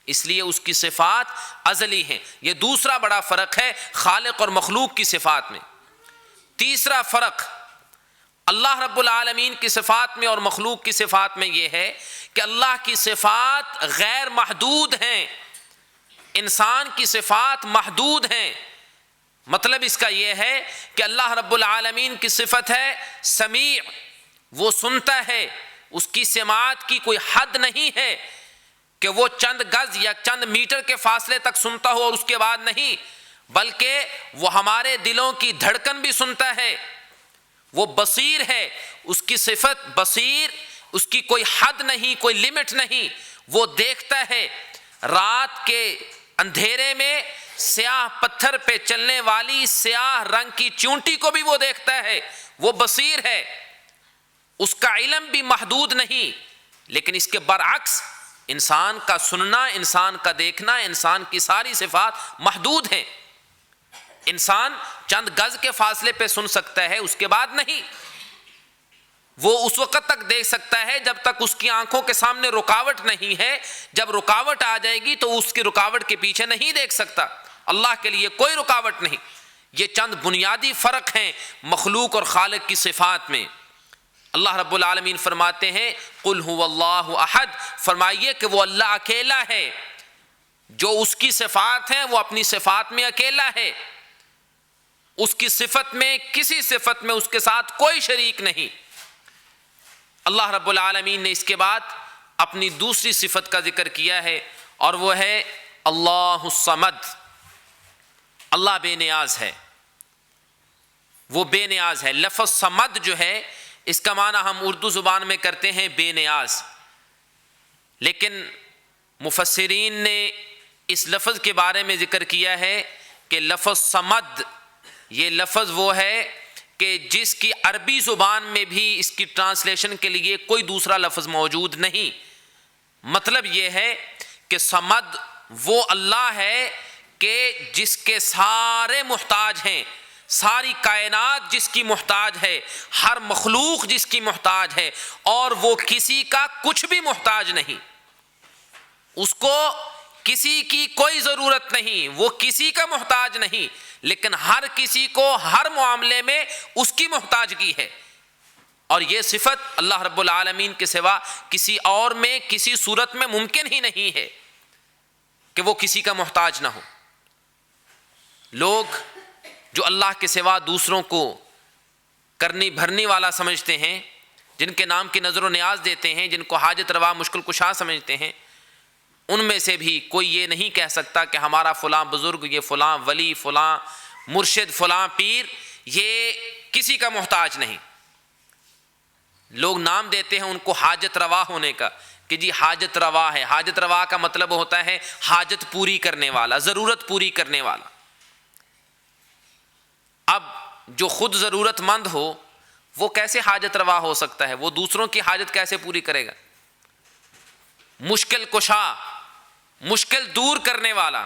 اس لیے اس کی صفات ازلی ہیں۔ یہ دوسرا بڑا فرق ہے خالق اور مخلوق کی صفات میں۔ تیسرا فرق اللہ رب العالمین کی صفات میں اور مخلوق کی صفات میں یہ ہے کہ اللہ کی صفات غیر محدود ہیں، انسان کی صفات محدود ہیں۔ مطلب اس کا یہ ہے کہ اللہ رب العالمین کی صفت ہے سمیع، وہ سنتا ہے، اس کی سماعت کی کوئی حد نہیں ہے کہ وہ چند گز یا چند میٹر کے فاصلے تک سنتا ہو اور اس کے بعد نہیں، بلکہ وہ ہمارے دلوں کی دھڑکن بھی سنتا ہے۔ وہ بصیر ہے، اس کی صفت بصیر، اس کی کوئی حد نہیں، کوئی لمٹ نہیں۔ وہ دیکھتا ہے، رات کے اندھیرے میں سیاہ پتھر پہ چلنے والی سیاہ رنگ کی چونٹی کو بھی وہ دیکھتا ہے، وہ بصیر ہے۔ اس کا علم بھی محدود نہیں، لیکن اس کے برعکس انسان کا سننا، انسان کا دیکھنا، انسان کی ساری صفات محدود ہیں۔ انسان چند گز کے فاصلے پہ سن سکتا ہے، اس کے بعد نہیں۔ وہ اس وقت تک دیکھ سکتا ہے جب تک اس کی آنکھوں کے سامنے رکاوٹ نہیں ہے، جب رکاوٹ آ جائے گی تو اس کی رکاوٹ کے پیچھے نہیں دیکھ سکتا۔ اللہ کے لیے کوئی رکاوٹ نہیں۔ یہ چند بنیادی فرق ہیں مخلوق اور خالق کی صفات میں۔ اللہ رب العالمین فرماتے ہیں قل هو اللہ احد، فرمائیے کہ وہ اللہ اکیلا ہے، جو اس کی صفات ہیں وہ اپنی صفات میں اکیلا ہے، اس کی صفت میں، کسی صفت میں اس کے ساتھ کوئی شریک نہیں۔ اللہ رب العالمین نے اس کے بعد اپنی دوسری صفت کا ذکر کیا ہے اور وہ ہے اللہ الصمد، اللہ بے نیاز ہے، وہ بے نیاز ہے۔ لفظ صمد جو ہے اس کا معنی ہم اردو زبان میں کرتے ہیں بے نیاز، لیکن مفسرین نے اس لفظ کے بارے میں ذکر کیا ہے کہ لفظ صمد یہ لفظ وہ ہے کہ جس کی عربی زبان میں بھی اس کی ٹرانسلیشن کے لیے کوئی دوسرا لفظ موجود نہیں۔ مطلب یہ ہے کہ صمد وہ اللہ ہے کہ جس کے سارے محتاج ہیں، ساری کائنات جس کی محتاج ہے، ہر مخلوق جس کی محتاج ہے، اور وہ کسی کا کچھ بھی محتاج نہیں، اس کو کسی کی کوئی ضرورت نہیں، وہ کسی کا محتاج نہیں، لیکن ہر کسی کو ہر معاملے میں اس کی محتاجگی ہے۔ اور یہ صفت اللہ رب العالمین کے سوا کسی اور میں کسی صورت میں ممکن ہی نہیں ہے کہ وہ کسی کا محتاج نہ ہو۔ لوگ جو اللہ کے سوا دوسروں کو کرنی بھرنی والا سمجھتے ہیں، جن کے نام کی نظر و نیاز دیتے ہیں، جن کو حاجت روا مشکل کشا سمجھتے ہیں، ان میں سے بھی کوئی یہ نہیں کہہ سکتا کہ ہمارا فلاں بزرگ، یہ فلاں ولی، فلاں مرشد، فلاں پیر یہ کسی کا محتاج نہیں۔ لوگ نام دیتے ہیں ان کو حاجت روا ہونے کا کہ جی حاجت روا ہے۔ حاجت روا کا مطلب ہوتا ہے حاجت پوری کرنے والا، ضرورت پوری کرنے والا۔ اب جو خود ضرورت مند ہو وہ کیسے حاجت روا ہو سکتا ہے؟ وہ دوسروں کی حاجت کیسے پوری کرے گا؟ مشکل کشا، مشکل دور کرنے والا،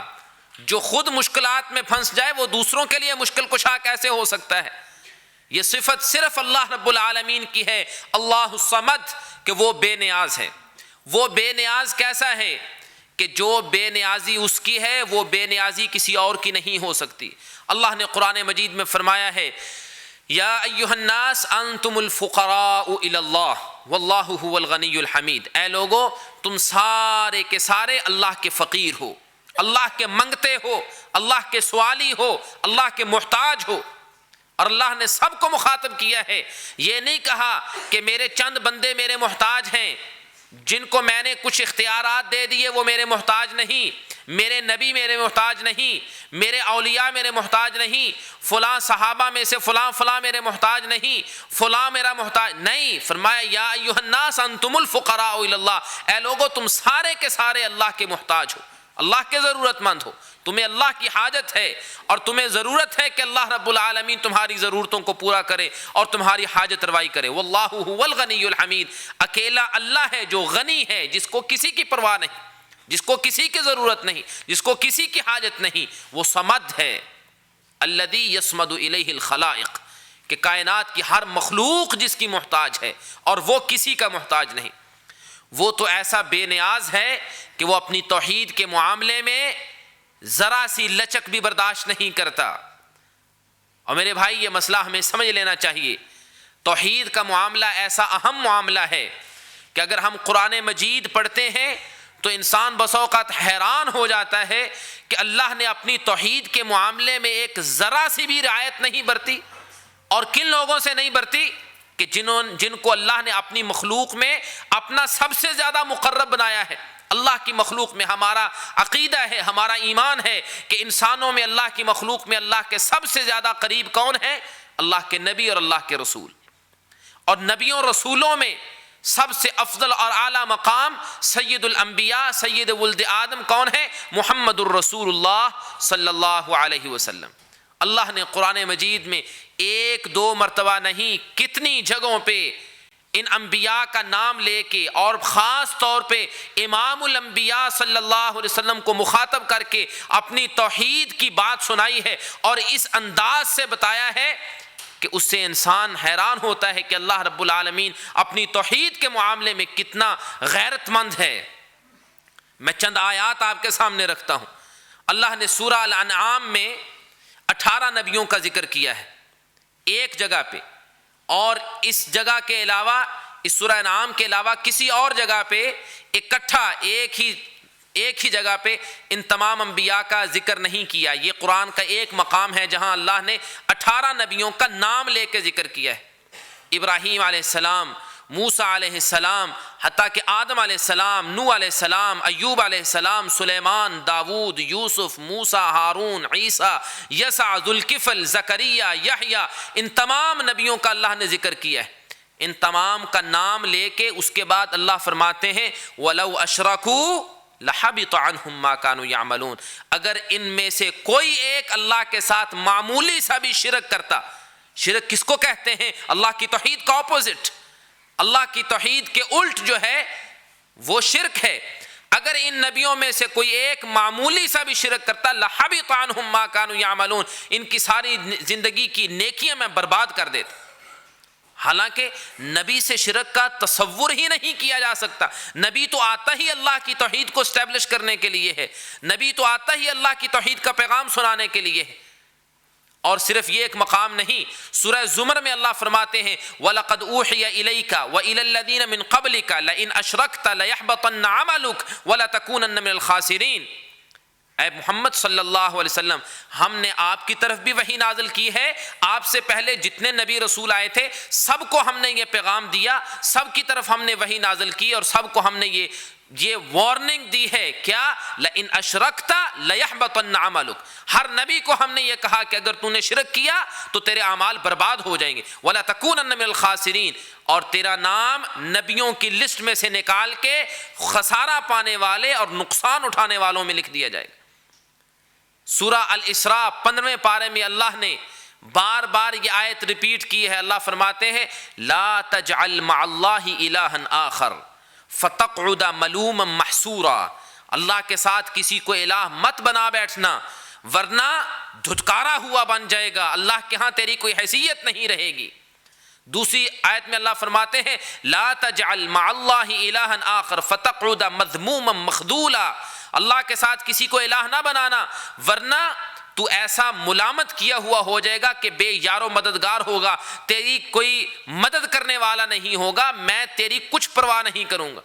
جو خود مشکلات میں پھنس جائے وہ دوسروں کے لیے مشکل کشا کیسے ہو سکتا ہے؟ یہ صفت صرف اللہ رب العالمین کی ہے، اللہ الصمد، کہ وہ بے نیاز ہے۔ وہ بے نیاز کیسا ہے کہ جو بے نیازی اس کی ہے وہ بے نیازی کسی اور کی نہیں ہو سکتی۔ اللہ نے قرآن مجید میں فرمایا ہے یا ایھا الناس انتم الفقراء الی اللہ واللہ هو الغنی الحمید، اے لوگو تم سارے کے سارے اللہ کے فقیر ہو، اللہ کے منگتے ہو، اللہ کے سوالی ہو، اللہ کے محتاج ہو۔ اور اللہ نے سب کو مخاطب کیا ہے، یہ نہیں کہا کہ میرے چند بندے میرے محتاج ہیں، جن کو میں نے کچھ اختیارات دے دیے وہ میرے محتاج نہیں، میرے نبی میرے محتاج نہیں، میرے اولیاء میرے محتاج نہیں، فلاں صحابہ میں سے فلاں میرے محتاج نہیں، فلاں میرا محتاج نہیں۔ فرمایا یا ایھا الناس انتم الفقراء الی اللہ، اے لوگو تم سارے کے سارے اللہ کے محتاج ہو، اللہ کے ضرورت مند ہو، تمہیں اللہ کی حاجت ہے اور تمہیں ضرورت ہے کہ اللہ رب العالمین تمہاری ضرورتوں کو پورا کرے اور تمہاری حاجت روائی کرے۔ واللہ هو الغنی الحمید، اکیلا اللہ ہے جو غنی ہے، جس کو کسی کی پرواہ نہیں، جس کو کسی کی ضرورت نہیں، جس کو کسی کی حاجت نہیں، وہ صمد ہے۔ الذی یصمد الیہ الخلائق، کہ کائنات کی ہر مخلوق جس کی محتاج ہے اور وہ کسی کا محتاج نہیں۔ وہ تو ایسا بے نیاز ہے کہ وہ اپنی توحید کے معاملے میں ذرا سی لچک بھی برداشت نہیں کرتا۔ اور میرے بھائی یہ مسئلہ ہمیں سمجھ لینا چاہیے، توحید کا معاملہ ایسا اہم معاملہ ہے کہ اگر ہم قرآن مجید پڑھتے ہیں تو انسان بس اوقات حیران ہو جاتا ہے کہ اللہ نے اپنی توحید کے معاملے میں ایک ذرا سی بھی رعایت نہیں برتی۔ اور کن لوگوں سے نہیں برتی؟ کہ جن کو اللہ نے اپنی مخلوق میں اپنا سب سے زیادہ مقرب بنایا ہے۔ اللہ کی مخلوق میں ہمارا عقیدہ ہے، ہمارا ایمان ہے کہ انسانوں میں اللہ کی مخلوق میں اللہ کے سب سے زیادہ قریب کون ہے؟ اللہ کے نبی اور اللہ کے رسول۔ اور نبیوں رسولوں میں سب سے افضل اور اعلیٰ مقام سید الانبیاء سید ولد آدم کون ہے؟ محمد الرسول اللہ صلی اللہ علیہ وسلم۔ اللہ نے قرآن مجید میں ایک دو مرتبہ نہیں کتنی جگہوں پہ ان انبیاء کا نام لے کے اور خاص طور پہ امام الانبیاء صلی اللہ علیہ وسلم کو مخاطب کر کے اپنی توحید کی بات سنائی ہے، اور اس انداز سے بتایا ہے کہ اس سے انسان حیران ہوتا ہے کہ اللہ رب العالمین اپنی توحید کے معاملے میں کتنا غیرت مند ہے۔ میں چند آیات آپ کے سامنے رکھتا ہوں۔ اللہ نے سورہ الانعام میں 18 نبیوں کا ذکر کیا ہے ایک جگہ پہ، اور اس جگہ کے علاوہ، اس سورہ انعام کے علاوہ کسی اور جگہ پہ اکٹھا ایک ہی جگہ پہ ان تمام انبیاء کا ذکر نہیں کیا۔ یہ قرآن کا ایک مقام ہے جہاں اللہ نے 18 نبیوں کا نام لے کے ذکر کیا ہے۔ ابراہیم علیہ السلام، موسیٰ علیہ السلام، حتیٰ کہ آدم علیہ السلام، نوح علیہ السلام، ایوب علیہ السلام، سلیمان، داود، یوسف، موسیٰ، ہارون، عیسیٰ، یسع، ذوالکفل، زکریا، یحییٰ، ان تمام نبیوں کا اللہ نے ذکر کیا ہے۔ ان تمام کا نام لے کے اس کے بعد اللہ فرماتے ہیں وَلَوْ أَشْرَكُوا لَحَبِطَ عَنْهُمْ مَا كَانُوا يَعْمَلُونَ، اگر ان میں سے کوئی ایک اللہ کے ساتھ معمولی سا بھی شرک کرتا۔ شرک کس کو کہتے ہیں؟ اللہ کی توحید کا اپوزٹ، اللہ کی توحید کے الٹ جو ہے وہ شرک ہے۔ اگر ان نبیوں میں سے کوئی ایک معمولی سا بھی شرک کرتا لَحَبِطَ عَنْهُمْ مَا كَانُوا يَعْمَلُونَ، ان کی ساری زندگی کی نیکیاں میں برباد کر دیتا۔ حالانکہ نبی سے شرک کا تصور ہی نہیں کیا جا سکتا۔ نبی تو آتا ہی اللہ کی توحید کو اسٹیبلش کرنے کے لیے ہے، نبی تو آتا ہی اللہ کی توحید کا پیغام سنانے کے لیے ہے۔ اور صرف یہ ایک مقام نہیں، سورہ زمر میں اللہ فرماتے ہیں وَلَقَدْ أُوحِيَ إِلَيْكَ وَإِلَى الَّذِينَ مِنْ قَبْلِكَ لَئِنْ أَشْرَكْتَ لَيَحْبَطَنَّ عَمَلُكَ وَلَتَكُونَنَّ مِنَ الْخَاسِرِينَ۔ اے محمد صلی اللہ علیہ وسلم، ہم نے آپ کی طرف بھی وحی نازل کی ہے، آپ سے پہلے جتنے نبی رسول آئے تھے سب کو ہم نے یہ پیغام دیا، سب کی طرف ہم نے وحی نازل کی، اور سب کو ہم نے یہ وارننگ دی ہے کیا؟ لَإِنْ أَشْرَكْتَ لَيَحْبَطَنَّ عَمَلُكَ، ہر نبی کو ہم نے یہ کہا کہ اگر تو نے شرک کیا تو تیرے اعمال برباد ہو جائیں گے، وَلَتَكُونَنَّ مِنَ الْخَاسِرِينَ، اور تیرا نام نبیوں کی لسٹ میں سے نکال کے خسارہ پانے والے اور نقصان اٹھانے والوں میں لکھ دیا جائے گا۔ سورہ الاسراء 15ویں پارے میں اللہ نے بار بار یہ آیت ریپیٹ کی ہے۔ اللہ فرماتے ہیں لا تجعل مع اللہ الہا آخر فتقعد ملوما محسورا، اللہ کے ساتھ کسی کو الہ مت بنا بیٹھنا ورنہ دھتکارا ہوا بن جائے گا، اللہ کے ہاں تیری کوئی حیثیت نہیں رہے گی۔ دوسری آیت میں اللہ فرماتے ہیں لا تجعل مع اللہ الہا آخر فتقعد مذموما مخذولا، اللہ کے ساتھ کسی کو الہ نہ بنانا، ورنہ تو ایسا ملامت کیا ہوا ہو جائے گا کہ بے یار و مددگار ہوگا، تیری کوئی مدد کرنے والا نہیں ہوگا، میں تیری کچھ پرواہ نہیں کروں گا۔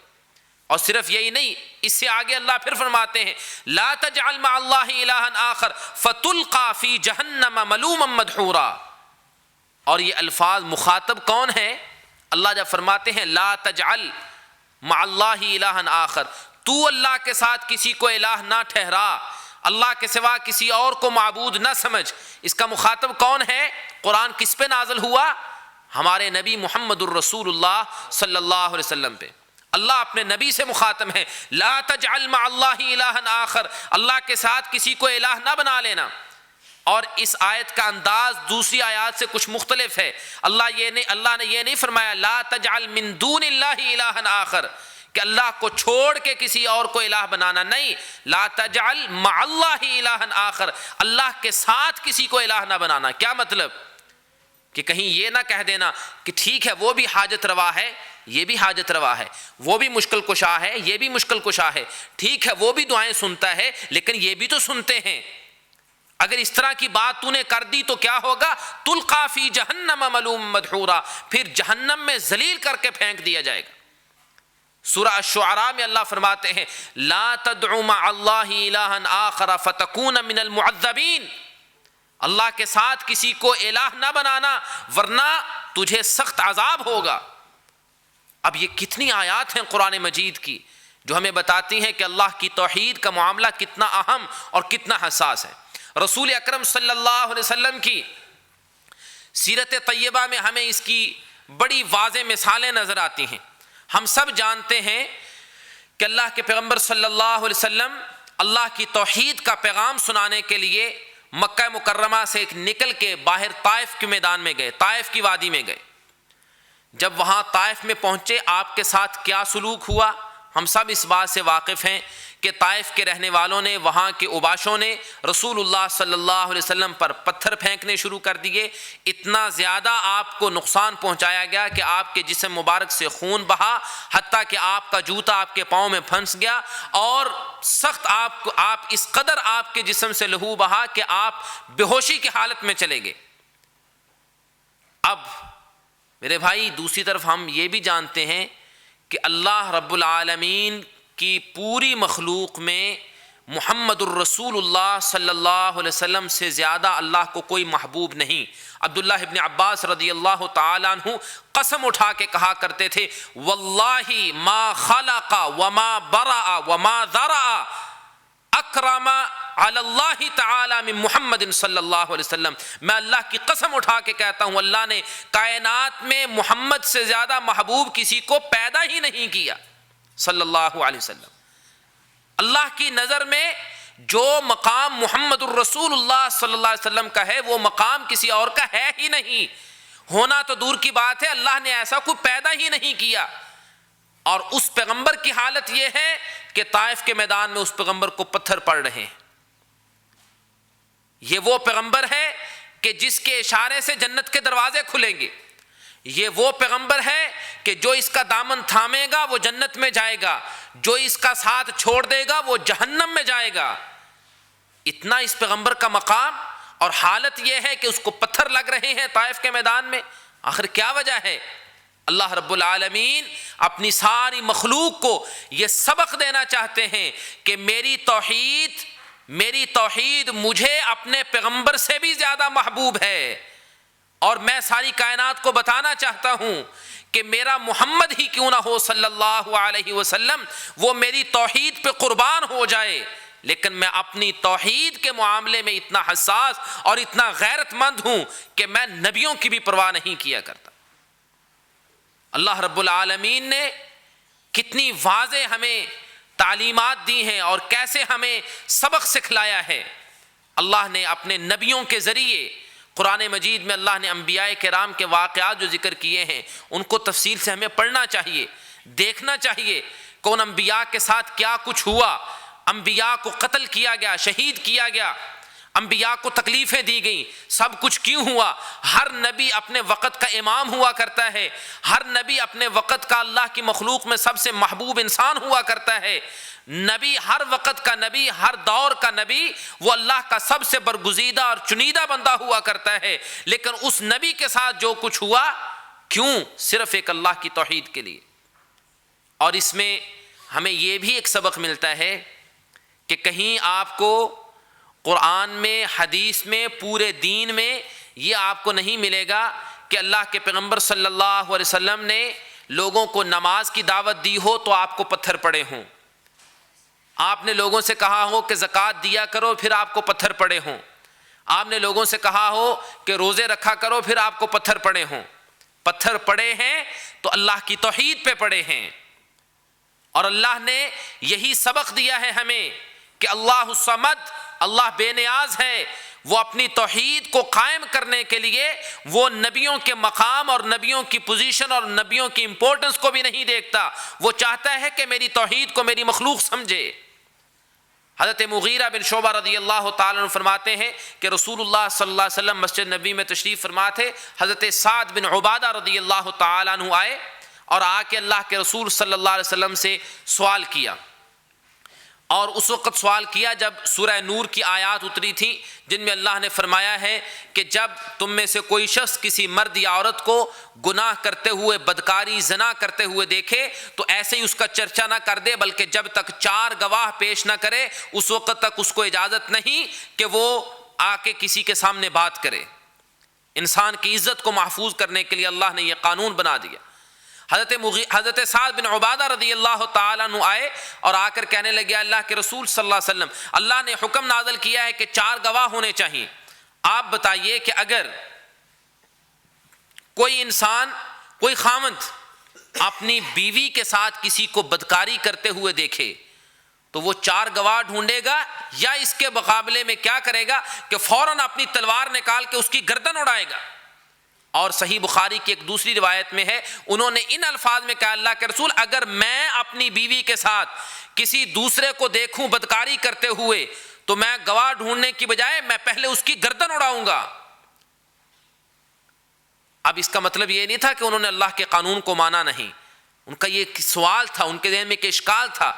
اور صرف یہی نہیں، اس سے آگے اللہ پھر فرماتے ہیں لا تجعل مع اللہ الہا آخر فتلقى فی جہنم ملوما مدحورا۔ اور یہ الفاظ مخاطب کون ہے؟ اللہ جب فرماتے ہیں لا تجعل مع اللہ الہا آخر، تو اللہ کے ساتھ کسی کو الہ نہ ٹھہرا، اللہ کے سوا کسی اور کو معبود نہ سمجھ، اس کا مخاطب کون ہے؟ قرآن کس پہ نازل ہوا؟ ہمارے نبی محمد الرسول اللہ صلی اللہ علیہ وسلم پہ۔ اللہ اپنے نبی سے مخاطب ہے لا تجعل مع اللہ الہا آخر، اللہ کے ساتھ کسی کو الہ نہ بنا لینا۔ اور اس آیت کا انداز دوسری آیات سے کچھ مختلف ہے۔ اللہ نے یہ نہیں فرمایا لا تجعل من دون اللہ الہا آخر کہ اللہ کو چھوڑ کے کسی اور کو الہ بنانا، نہیں، لا تجعل مع اللہ الہا آخر، اللہ کے ساتھ کسی کو الہ نہ بنانا۔ کیا مطلب؟ کہ کہیں یہ نہ کہہ دینا کہ ٹھیک ہے وہ بھی حاجت روا ہے، یہ بھی حاجت روا ہے، وہ بھی مشکل کشا ہے، یہ بھی مشکل کشا ہے، ٹھیک ہے وہ بھی دعائیں سنتا ہے لیکن یہ بھی تو سنتے ہیں۔ اگر اس طرح کی بات تو نے کر دی تو کیا ہوگا؟ تلقى فی جہنم ملوما مدحورا، پھر جہنم میں ذلیل کر کے پھینک دیا جائے گا۔ سورہ الشعراء میں اللہ فرماتے ہیں لا تدع مع اللہ الہا آخر فتکون من المعذبین، اللہ کے ساتھ کسی کو الہ نہ بنانا ورنہ تجھے سخت عذاب ہوگا۔ اب یہ کتنی آیات ہیں قرآن مجید کی جو ہمیں بتاتی ہیں کہ اللہ کی توحید کا معاملہ کتنا اہم اور کتنا حساس ہے۔ رسول اکرم صلی اللہ علیہ وسلم کی سیرت طیبہ میں ہمیں اس کی بڑی واضح مثالیں نظر آتی ہیں۔ ہم سب جانتے ہیں کہ اللہ کے پیغمبر صلی اللہ علیہ وسلم اللہ کی توحید کا پیغام سنانے کے لیے مکہ مکرمہ سے نکل کے باہر طائف کے میدان میں گئے، طائف کی وادی میں گئے۔ جب وہاں طائف میں پہنچے آپ کے ساتھ کیا سلوک ہوا؟ ہم سب اس بات سے واقف ہیں کہ طائف کے رہنے والوں نے، وہاں کے اوباشوں نے رسول اللہ صلی اللہ علیہ وسلم پر پتھر پھینکنے شروع کر دیے۔ اتنا زیادہ آپ کو نقصان پہنچایا گیا کہ آپ کے جسم مبارک سے خون بہا، حتیٰ کہ آپ کا جوتا آپ کے پاؤں میں پھنس گیا، اور سخت آپ اس قدر آپ کے جسم سے لہو بہا کہ آپ بے ہوشی کی حالت میں چلے گئے۔ اب میرے بھائی دوسری طرف ہم یہ بھی جانتے ہیں کہ اللہ رب العالمین کی پوری مخلوق میں محمد الرسول اللہ صلی اللہ علیہ وسلم سے زیادہ اللہ کو کوئی محبوب نہیں۔ عبداللہ ابن عباس رضی اللہ تعالیٰ عنہ قسم اٹھا کے کہا کرتے تھے واللہ ما خلق وما برأ وما ذرأ اکرم علی اللہ تعالی من محمد صلی اللہ علیہ وسلم، میں اللہ کی قسم اٹھا کے کہتا ہوں اللہ نے کائنات میں محمد سے زیادہ محبوب کسی کو پیدا ہی نہیں کیا صلی اللہ علیہ وسلم۔ اللہ کی نظر میں جو مقام محمد الرسول اللہ صلی اللہ علیہ وسلم کا ہے وہ مقام کسی اور کا ہے ہی نہیں، ہونا تو دور کی بات ہے، اللہ نے ایسا کوئی پیدا ہی نہیں کیا۔ اور اس پیغمبر کی حالت یہ ہے کہ طائف کے میدان میں اس پیغمبر کو پتھر پڑ رہے ہیں۔ یہ وہ پیغمبر ہے کہ جس کے اشارے سے جنت کے دروازے کھلیں گے، یہ وہ پیغمبر ہے کہ جو اس کا دامن تھامے گا وہ جنت میں جائے گا، جو اس کا ساتھ چھوڑ دے گا وہ جہنم میں جائے گا۔ اتنا اس پیغمبر کا مقام، اور حالت یہ ہے کہ اس کو پتھر لگ رہے ہیں طائف کے میدان میں۔ آخر کیا وجہ ہے؟ اللہ رب العالمین اپنی ساری مخلوق کو یہ سبق دینا چاہتے ہیں کہ میری توحید مجھے اپنے پیغمبر سے بھی زیادہ محبوب ہے، اور میں ساری کائنات کو بتانا چاہتا ہوں کہ میرا محمد ہی کیوں نہ ہو صلی اللہ علیہ وسلم، وہ میری توحید پہ قربان ہو جائے، لیکن میں اپنی توحید کے معاملے میں اتنا حساس اور اتنا غیرت مند ہوں کہ میں نبیوں کی بھی پرواہ نہیں کیا کرتا۔ اللہ رب العالمین نے کتنی واضح ہمیں تعلیمات دی ہیں اور کیسے ہمیں سبق سکھلایا ہے۔ اللہ نے اپنے نبیوں کے ذریعے قرآن مجید میں اللہ نے انبیاء کرام کے واقعات جو ذکر کیے ہیں ان کو تفصیل سے ہمیں پڑھنا چاہیے، دیکھنا چاہیے کہ ان انبیاء کے ساتھ کیا کچھ ہوا۔ انبیاء کو قتل کیا گیا، شہید کیا گیا، انبیاء کو تکلیفیں دی گئیں، سب کچھ کیوں ہوا؟ ہر نبی اپنے وقت کا امام ہوا کرتا ہے، ہر نبی اپنے وقت کا اللہ کی مخلوق میں سب سے محبوب انسان ہوا کرتا ہے۔ نبی ہر وقت کا نبی، ہر دور کا نبی وہ اللہ کا سب سے برگزیدہ اور چنیدہ بندہ ہوا کرتا ہے، لیکن اس نبی کے ساتھ جو کچھ ہوا کیوں؟ صرف ایک اللہ کی توحید کے لیے۔ اور اس میں ہمیں یہ بھی ایک سبق ملتا ہے کہ کہیں آپ کو قرآن میں، حدیث میں، پورے دین میں یہ آپ کو نہیں ملے گا کہ اللہ کے پیغمبر صلی اللہ علیہ وسلم نے لوگوں کو نماز کی دعوت دی ہو تو آپ کو پتھر پڑے ہوں، آپ نے لوگوں سے کہا ہو کہ زکوٰۃ دیا کرو پھر آپ کو پتھر پڑے ہوں، آپ نے لوگوں سے کہا ہو کہ روزے رکھا کرو پھر آپ کو پتھر پڑے ہوں۔ پتھر پڑے ہیں تو اللہ کی توحید پہ پڑے ہیں، اور اللہ نے یہی سبق دیا ہے ہمیں کہ اللہ الصمد، اللہ بے نیاز ہے، وہ اپنی توحید کو قائم کرنے کے لیے وہ نبیوں کے مقام اور نبیوں کی پوزیشن اور نبیوں کی امپورٹنس کو بھی نہیں دیکھتا، وہ چاہتا ہے کہ میری توحید کو میری مخلوق سمجھے۔ حضرت مغیرہ بن شعبہ رضی اللہ تعالیٰ عنہ فرماتے ہیں کہ رسول اللہ صلی اللہ علیہ وسلم مسجد نبی میں تشریف فرما تھے، حضرت سعد بن عبادہ رضی اللہ تعالیٰ عنہ آئے اور آ کے اللہ کے رسول صلی اللہ علیہ وسلم سے سوال کیا، اور اس وقت سوال کیا جب سورہ نور کی آیات اتری تھیں جن میں اللہ نے فرمایا ہے کہ جب تم میں سے کوئی شخص کسی مرد یا عورت کو گناہ کرتے ہوئے، بدکاری، زنا کرتے ہوئے دیکھے تو ایسے ہی اس کا چرچا نہ کر دے، بلکہ جب تک 4 گواہ پیش نہ کرے اس وقت تک اس کو اجازت نہیں کہ وہ آ کے کسی کے سامنے بات کرے۔ انسان کی عزت کو محفوظ کرنے کے لیے اللہ نے یہ قانون بنا دیا۔ حضرت سعد بن عبادہ رضی اللہ تعالیٰ عنہ آئے اور آ کر کہنے لگے اللہ کے رسول صلی اللہ علیہ وسلم، اللہ نے حکم نازل کیا ہے کہ 4 گواہ ہونے چاہیے، آپ بتائیے کہ اگر کوئی انسان، کوئی خاوند اپنی بیوی کے ساتھ کسی کو بدکاری کرتے ہوئے دیکھے تو وہ 4 گواہ ڈھونڈے گا یا اس کے مقابلے میں کیا کرے گا کہ فوراً اپنی تلوار نکال کے اس کی گردن اڑائے گا؟ اور صحیح بخاری کی ایک دوسری روایت میں ہے، انہوں نے ان الفاظ میں کہا اللہ کے رسول اگر میں اپنی بیوی کے ساتھ کسی دوسرے کو دیکھوں بدکاری کرتے ہوئے تو میں گواہ ڈھونڈنے کی بجائے میں پہلے اس کی گردن اڑاؤں گا۔ اب اس کا مطلب یہ نہیں تھا کہ انہوں نے اللہ کے قانون کو مانا نہیں، ان کا یہ سوال تھا، ان کے ذہن میں ایک اشکال تھا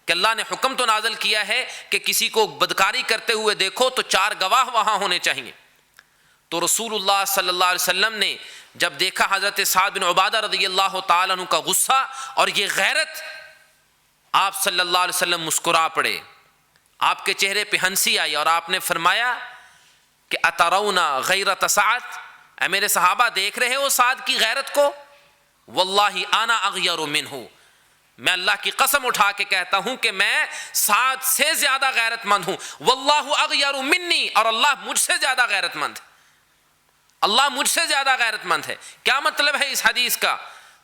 کہ اللہ نے حکم تو نازل کیا ہے کہ کسی کو بدکاری کرتے ہوئے دیکھو تو 4 گواہ وہاں ہونے چاہیے۔ تو رسول اللہ صلی اللہ علیہ وسلم نے جب دیکھا حضرت سعد بن عبادہ رضی اللہ تعالیٰ عنہ کا غصہ اور یہ غیرت، آپ صلی اللہ علیہ وسلم مسکرا پڑے، آپ کے چہرے پہ ہنسی آئی اور آپ نے فرمایا کہ اترون غیرت سعد، اے میرے صحابہ دیکھ رہے ہو سعد کی غیرت کو؟ واللہ انا اغیر منہ، میں اللہ کی قسم اٹھا کے کہتا ہوں کہ میں سعد سے زیادہ غیرت مند ہوں، واللہ اغیر منی، اور اللہ مجھ سے زیادہ غیرت مند ہے، اللہ مجھ سے زیادہ غیرت مند ہے۔ کیا مطلب ہے اس حدیث کا؟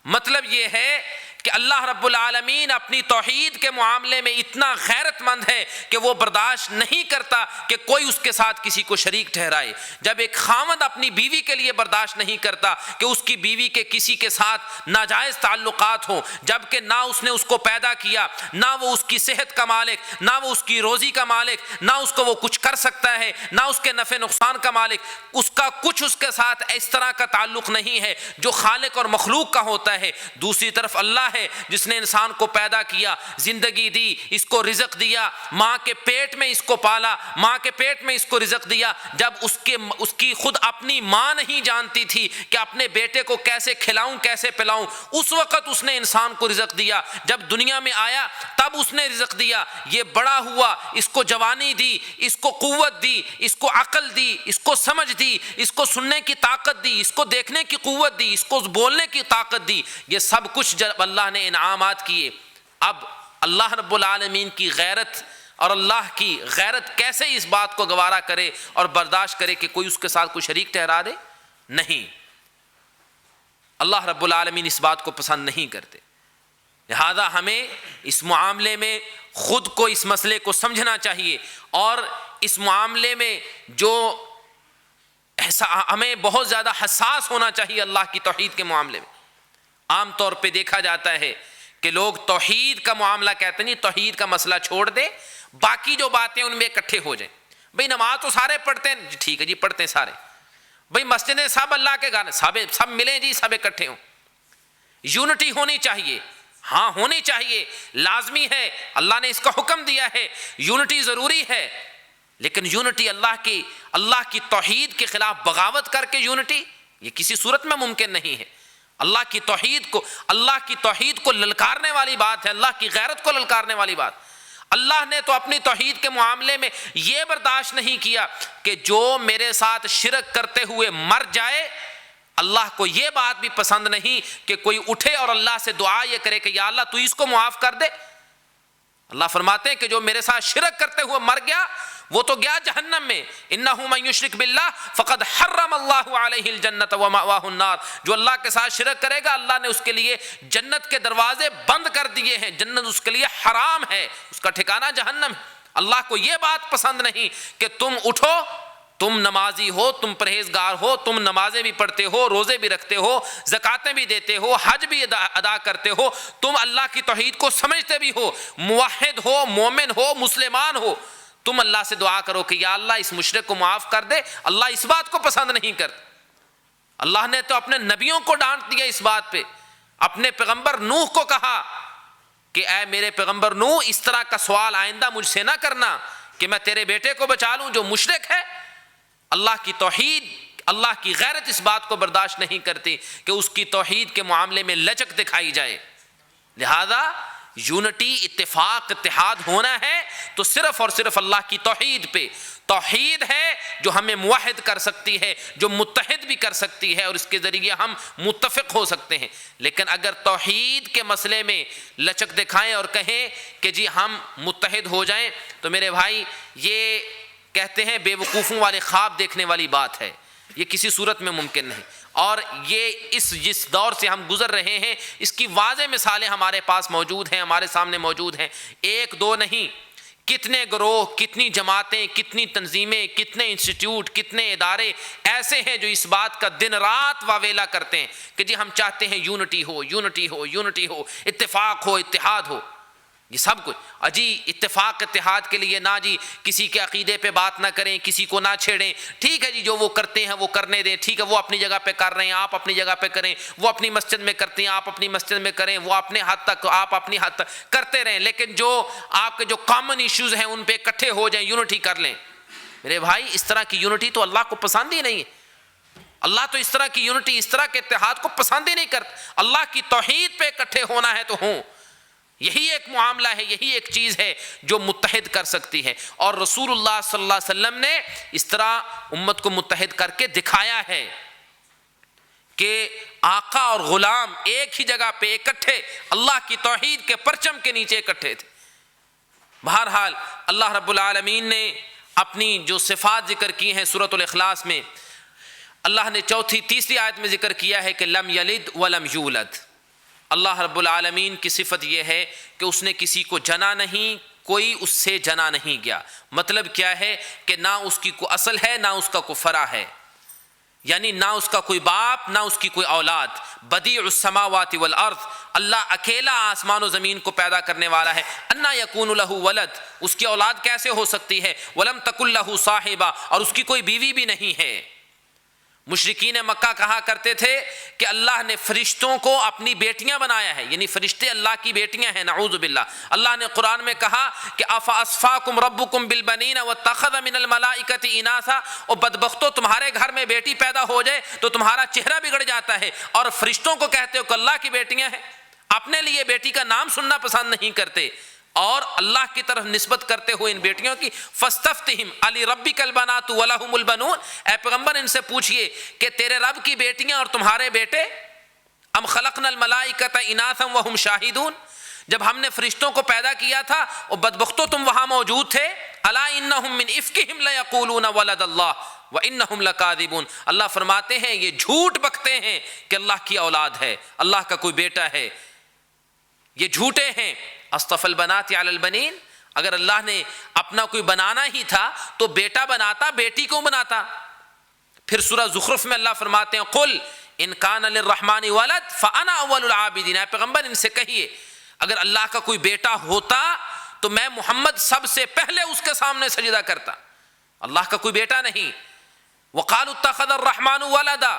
مطلب یہ ہے کہ اللہ رب العالمین اپنی توحید کے معاملے میں اتنا غیرت مند ہے کہ وہ برداشت نہیں کرتا کہ کوئی اس کے ساتھ کسی کو شریک ٹھہرائے۔ جب ایک خاوند اپنی بیوی کے لیے برداشت نہیں کرتا کہ اس کی بیوی کے کسی کے ساتھ ناجائز تعلقات ہوں، جبکہ نہ اس نے اس کو پیدا کیا، نہ وہ اس کی صحت کا مالک، نہ وہ اس کی روزی کا مالک، نہ اس کو وہ کچھ کر سکتا ہے، نہ اس کے نفع نقصان کا مالک، اس کا کچھ اس کے ساتھ اس طرح کا تعلق نہیں ہے جو خالق اور مخلوق کا ہوتا ہے۔ دوسری طرف اللہ ہے جس نے انسان کو پیدا کیا، زندگی دی، اس کو رزق دیا، ماں کے پیٹ میں اس کو پالا، ماں کے پیٹ میں اس کو رزق دیا، جب اس کی خود اپنی ماں نہیں جانتی تھی کہ اپنے بیٹے کو کیسے کھلاؤں کیسے پلاؤں، اس وقت اس نے انسان کو رزق دیا، جب دنیا میں آیا تب اس نے رزق دیا، یہ بڑا ہوا، اس کو جوانی دی، اس کو قوت دی، اس کو عقل دی، اس کو سمجھ دی، اس کو سننے کی طاقت دی، اس کو دیکھنے کی قوت دی، اس کو بولنے کی طاقت دی، یہ سب کچھ جب اللہ نے انعامات کیے۔ اب اللہ رب العالمین کی غیرت اور اللہ کی غیرت کیسے اس بات کو گوارا کرے اور برداشت کرے کہ کوئی اس کے ساتھ کوئی شریک ٹھہرا دے؟ نہیں، اللہ رب العالمین اس بات کو پسند نہیں کرتے۔ لہذا ہمیں اس معاملے میں خود کو اس مسئلے کو سمجھنا چاہیے، اور اس معاملے میں جو ہمیں بہت زیادہ حساس ہونا چاہیے اللہ کی توحید کے معاملے میں۔ عام طور پہ دیکھا جاتا ہے کہ لوگ توحید کا معاملہ کہتے نہیں، توحید کا مسئلہ چھوڑ دے، باقی جو باتیں ان میں اکٹھے ہو جائیں، بھئی نماز تو سارے پڑھتے ہیں جی، ٹھیک ہے جی پڑھتے ہیں سارے. بھئی مسجدیں سب اللہ کے گھر، سب ملیں جی، سب اکٹھے ہوں. یونٹی ہونی چاہیے، ہاں ہونی چاہیے، لازمی ہے، اللہ نے اس کا حکم دیا ہے، یونٹی ضروری ہے. لیکن یونٹی اللہ کی توحید کے خلاف بغاوت کر کے یونٹی، یہ کسی صورت میں ممکن نہیں ہے. اللہ کی توحید کو للکارنے والی بات ہے، اللہ کی غیرت کو للکارنے والی بات. اللہ نے تو اپنی توحید کے معاملے میں یہ برداشت نہیں کیا کہ جو میرے ساتھ شرک کرتے ہوئے مر جائے، اللہ کو یہ بات بھی پسند نہیں کہ کوئی اٹھے اور اللہ سے دعا یہ کرے کہ یا اللہ تو اس کو معاف کر دے. اللہ فرماتے ہیں کہ جو میرے ساتھ شرک کرتے ہوئے مر گیا وہ تو گیا جہنم میں. انہ من یشرک باللہ فقد حرم اللہ علیہ الجنۃ ومأواہ النار. جو اللہ کے ساتھ شرک کرے گا اللہ نے اس کے لیے جنت کے دروازے بند کر دیے ہیں، جنت اس کے لیے حرام ہے، اس کا ٹھکانہ جہنم ہے. اللہ کو یہ بات پسند نہیں کہ تم اٹھو، تم نمازی ہو، تم پرہیزگار ہو، تم نمازیں بھی پڑھتے ہو، روزے بھی رکھتے ہو، زکاتیں بھی دیتے ہو، حج بھی ادا کرتے ہو، تم اللہ کی توحید کو سمجھتے بھی ہو، موحد ہو، مومن ہو، مسلمان ہو، تم اللہ سے دعا کرو کہ یا اللہ اس مشرک کو معاف کر دے. اللہ اس بات کو پسند نہیں کرتا. اللہ نے تو اپنے نبیوں کو ڈانٹ دیا اس بات پہ. اپنے پیغمبر نوح کو کہا کہ اے میرے پیغمبر نوح، اس طرح کا سوال آئندہ مجھ سے نہ کرنا کہ میں تیرے بیٹے کو بچا لوں جو مشرک ہے. اللہ کی توحید، اللہ کی غیرت اس بات کو برداشت نہیں کرتی کہ اس کی توحید کے معاملے میں لچک دکھائی جائے. لہذا یونٹی، اتفاق، اتحاد ہونا ہے تو صرف اور صرف اللہ کی توحید پہ. توحید ہے جو ہمیں موحد کر سکتی ہے، جو متحد بھی کر سکتی ہے، اور اس کے ذریعے ہم متفق ہو سکتے ہیں. لیکن اگر توحید کے مسئلے میں لچک دکھائیں اور کہیں کہ جی ہم متحد ہو جائیں، تو میرے بھائی یہ کہتے ہیں بے وقوفوں والے خواب دیکھنے والی بات ہے. یہ کسی صورت میں ممکن نہیں. اور یہ جس دور سے ہم گزر رہے ہیں اس کی واضح مثالیں ہمارے پاس موجود ہیں، ہمارے سامنے موجود ہیں. ایک دو نہیں، کتنے گروہ، کتنی جماعتیں، کتنی تنظیمیں، کتنے انسٹیٹیوٹ، کتنے ادارے ایسے ہیں جو اس بات کا دن رات واویلا کرتے ہیں کہ جی ہم چاہتے ہیں یونٹی ہو، یونٹی ہو، یونٹی ہو، اتفاق ہو، اتحاد ہو. یہ سب کچھ اجی اتفاق اتحاد کے لیے نہ جی کسی کے عقیدے پہ بات نہ کریں، کسی کو نہ چھیڑیں. ٹھیک ہے جی جو وہ کرتے ہیں وہ کرنے دیں، ٹھیک ہے وہ اپنی جگہ پہ کر رہے ہیں، آپ اپنی جگہ پہ کریں. وہ اپنی مسجد میں کرتے ہیں، آپ اپنی مسجد میں کریں. وہ اپنے حد تک، آپ اپنی حد تک کرتے رہیں. لیکن جو آپ کے جو کامن ایشوز ہیں ان پہ اکٹھے ہو جائیں، یونٹی کر لیں. میرے بھائی اس طرح کی یونٹی تو اللہ کو پسند ہی نہیں ہے. اللہ تو اس طرح کی یونٹی، اس طرح کے اتحاد کو پسند ہی نہیں کرتا. اللہ کی توحید پہ اکٹھے ہونا ہے تو ہوں. یہی ایک معاملہ ہے، یہی ایک چیز ہے جو متحد کر سکتی ہے. اور رسول اللہ صلی اللہ علیہ وسلم نے اس طرح امت کو متحد کر کے دکھایا ہے کہ آقا اور غلام ایک ہی جگہ پہ اکٹھے اللہ کی توحید کے پرچم کے نیچے اکٹھے تھے. بہرحال اللہ رب العالمین نے اپنی جو صفات ذکر کی ہیں سورۃ الاخلاص میں، اللہ نے تیسری آیت میں ذکر کیا ہے کہ لم یلد ولم یولد. اللہ رب العالمین کی صفت یہ ہے کہ اس نے کسی کو جنا نہیں، کوئی اس سے جنا نہیں گیا. مطلب کیا ہے کہ نہ اس کی کوئی اصل ہے، نہ اس کا کوئی فرع ہے، یعنی نہ اس کا کوئی باپ، نہ اس کی کوئی اولاد. بدیع السماوات والارض، اللہ اکیلا آسمان و زمین کو پیدا کرنے والا ہے. انا یکون لہ ولد، اس کی اولاد کیسے ہو سکتی ہے؟ ولم تکن لہ صاحبہ، اور اس کی کوئی بیوی بھی نہیں ہے. مشرکین مکہ کہا کرتے تھے کہ اللہ نے فرشتوں کو اپنی بیٹیاں بنایا ہے، یعنی فرشتے اللہ کی بیٹیاں ہیں، نعوذ باللہ. اللہ نے قرآن میں کہا کہ افاصفاکم ربکم بالبنین واتخذ من الملائکۃ اناثا، اور بدبختو تمہارے گھر میں بیٹی پیدا ہو جائے تو تمہارا چہرہ بگڑ جاتا ہے، اور فرشتوں کو کہتے ہو کہ اللہ کی بیٹیاں ہیں. اپنے لیے بیٹی کا نام سننا پسند نہیں کرتے اور اللہ کی طرف نسبت کرتے ہوئے ان بیٹیوں کی. فاستفتہم علی ربک البنات ولہم البنون، اے پیغمبر ان سے پوچھئے کہ تیرے رب کی بیٹیاں اور تمہارے بیٹے. ام خلقنا الملائکۃ اناثا وہم شاہدون، جب ہم نے فرشتوں کو پیدا کیا تھا اور بدبختو تم وہاں موجود تھے. الا انہم من افکہم لیقولون ولد اللہ وانہم لکاذبون، اللہ فرماتے ہیں یہ جھوٹ بکتے ہیں کہ اللہ کی اولاد ہے، اللہ کا کوئی بیٹا ہے، یہ جھوٹے ہیں. اصطفى البنات علی البنین، اگر اللہ نے اپنا کوئی بنانا ہی تھا تو بیٹا بناتا، بیٹی کو بناتا. پھر سورہ زخرف میں اللہ فرماتے ہیں قل ان کان للرحمن ولد فانا اول العابدین، اے پیغمبر ان سے کہیے اگر اللہ کا کوئی بیٹا ہوتا تو میں محمد سب سے پہلے اس کے سامنے سجدہ کرتا. اللہ کا کوئی بیٹا نہیں۔ وقالوا اتخذ الرحمن ولدا،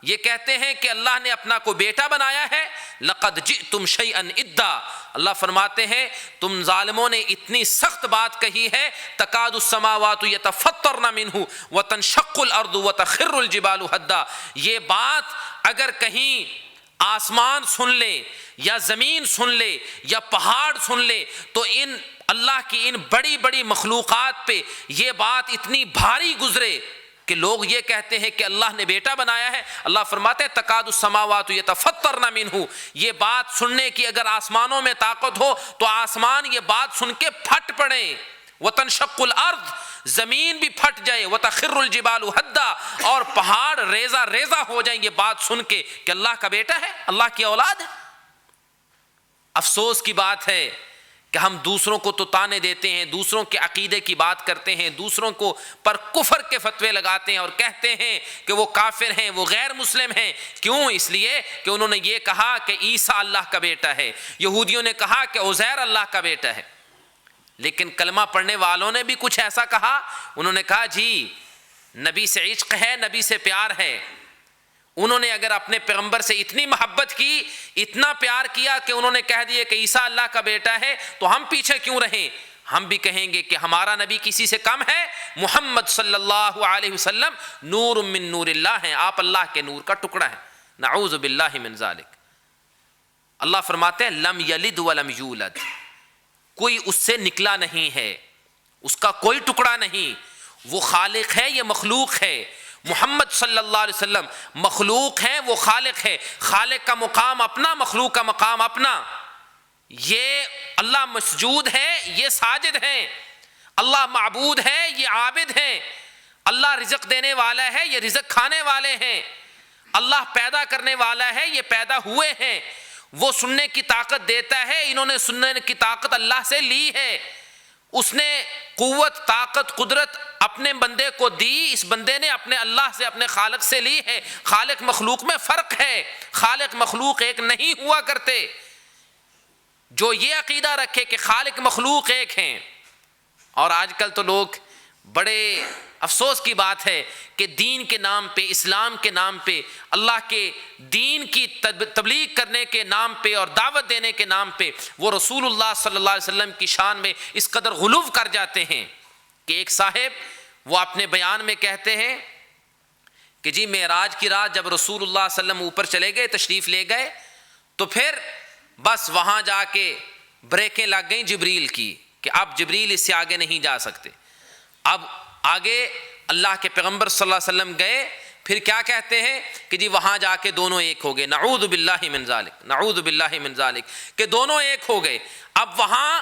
یہ کہتے ہیں کہ اللہ نے اپنا کوئی بیٹا بنایا ہے۔ لقد جئتم شیئا ادا، اللہ فرماتے ہیں تم ظالموں نے اتنی سخت بات کہی ہے، تکاد السماوات یتفطرن منہ وتنشق الارض وتخر الجبال ہدا، یہ بات اگر کہیں آسمان سن لے یا زمین سن لے یا پہاڑ سن لے تو ان اللہ کی ان بڑی بڑی مخلوقات پہ یہ بات اتنی بھاری گزرے کہ لوگ یہ کہتے ہیں کہ اللہ نے بیٹا بنایا ہے۔ اللہ فرماتے ہیں تکاد السماوات یتفطرن منہ، یہ بات سننے کی اگر آسمانوں میں طاقت ہو تو آسمان یہ بات سن کے پھٹ پڑے، وتنشق الارض، زمین بھی پھٹ جائے، وتخر الجبال ہدا، اور پہاڑ ریزہ ریزہ ہو جائیں یہ بات سن کے کہ اللہ کا بیٹا ہے، اللہ کی اولاد ہے۔ افسوس کی بات ہے کہ ہم دوسروں کو تو تانے دیتے ہیں، دوسروں کے عقیدے کی بات کرتے ہیں، دوسروں کو پر کفر کے فتوے لگاتے ہیں اور کہتے ہیں کہ وہ کافر ہیں، وہ غیر مسلم ہیں۔ کیوں؟ اس لیے کہ انہوں نے یہ کہا کہ عیسیٰ اللہ کا بیٹا ہے، یہودیوں نے کہا کہ عزیر اللہ کا بیٹا ہے۔ لیکن کلمہ پڑھنے والوں نے بھی کچھ ایسا کہا، انہوں نے کہا جی نبی سے عشق ہے، نبی سے پیار ہے۔ انہوں نے اگر اپنے پیغمبر سے اتنی محبت کی، اتنا پیار کیا کہ انہوں نے کہہ دیا کہ عیسیٰ اللہ کا بیٹا ہے، تو ہم پیچھے کیوں رہیں؟ ہم بھی کہیں گے کہ ہمارا نبی کسی سے کم ہے، محمد صلی اللہ علیہ وسلم نور من نور اللہ ہیں، آپ اللہ کے نور کا ٹکڑا ہے، نعوذ باللہ من ذالک۔ اللہ فرماتے ہیں لم یلد ولم یولد، کوئی اس سے نکلا نہیں ہے، اس کا کوئی ٹکڑا نہیں، وہ خالق ہے، یہ مخلوق ہے۔ محمد صلی اللہ علیہ وسلم مخلوق ہیں، وہ خالق ہے، خالق کا مقام اپنا، مخلوق کا مقام اپنا۔ یہ اللہ مسجود ہے، یہ ساجد ہیں، اللہ معبود ہے، یہ عابد ہیں، اللہ رزق دینے والا ہے، یہ رزق کھانے والے ہیں، اللہ پیدا کرنے والا ہے، یہ پیدا ہوئے ہیں، وہ سننے کی طاقت دیتا ہے، انہوں نے سننے کی طاقت اللہ سے لی ہے، اس نے قوت طاقت قدرت اپنے بندے کو دی، اس بندے نے اپنے اللہ سے اپنے خالق سے لی ہے۔ خالق مخلوق میں فرق ہے، خالق مخلوق ایک نہیں ہوا کرتے۔ جو یہ عقیدہ رکھے کہ خالق مخلوق ایک ہیں، اور آج کل تو لوگ بڑے افسوس کی بات ہے کہ دین کے نام پہ، اسلام کے نام پہ، اللہ کے دین کی تبلیغ کرنے کے نام پہ اور دعوت دینے کے نام پہ وہ رسول اللہ صلی اللہ علیہ وسلم کی شان میں اس قدر غلو کر جاتے ہیں کہ ایک صاحب وہ اپنے بیان میں کہتے ہیں کہ جی معراج کی رات جب رسول اللہ صلی اللہ علیہ وسلم اوپر چلے گئے، تشریف لے گئے، تو پھر بس وہاں جا کے بریکیں لگ گئیں جبریل کی کہ اب جبریل اس سے آگے نہیں جا سکتے۔ اب آگے اللہ کے پیغمبر صلی اللہ علیہ وسلم گئے، پھر کیا کہتے ہیں کہ جی وہاں جا کے دونوں ایک ہو گئے، نعوذ باللہ من ذالک، نعوذ باللہ من ذالک، کہ دونوں ایک ہو گئے۔ اب وہاں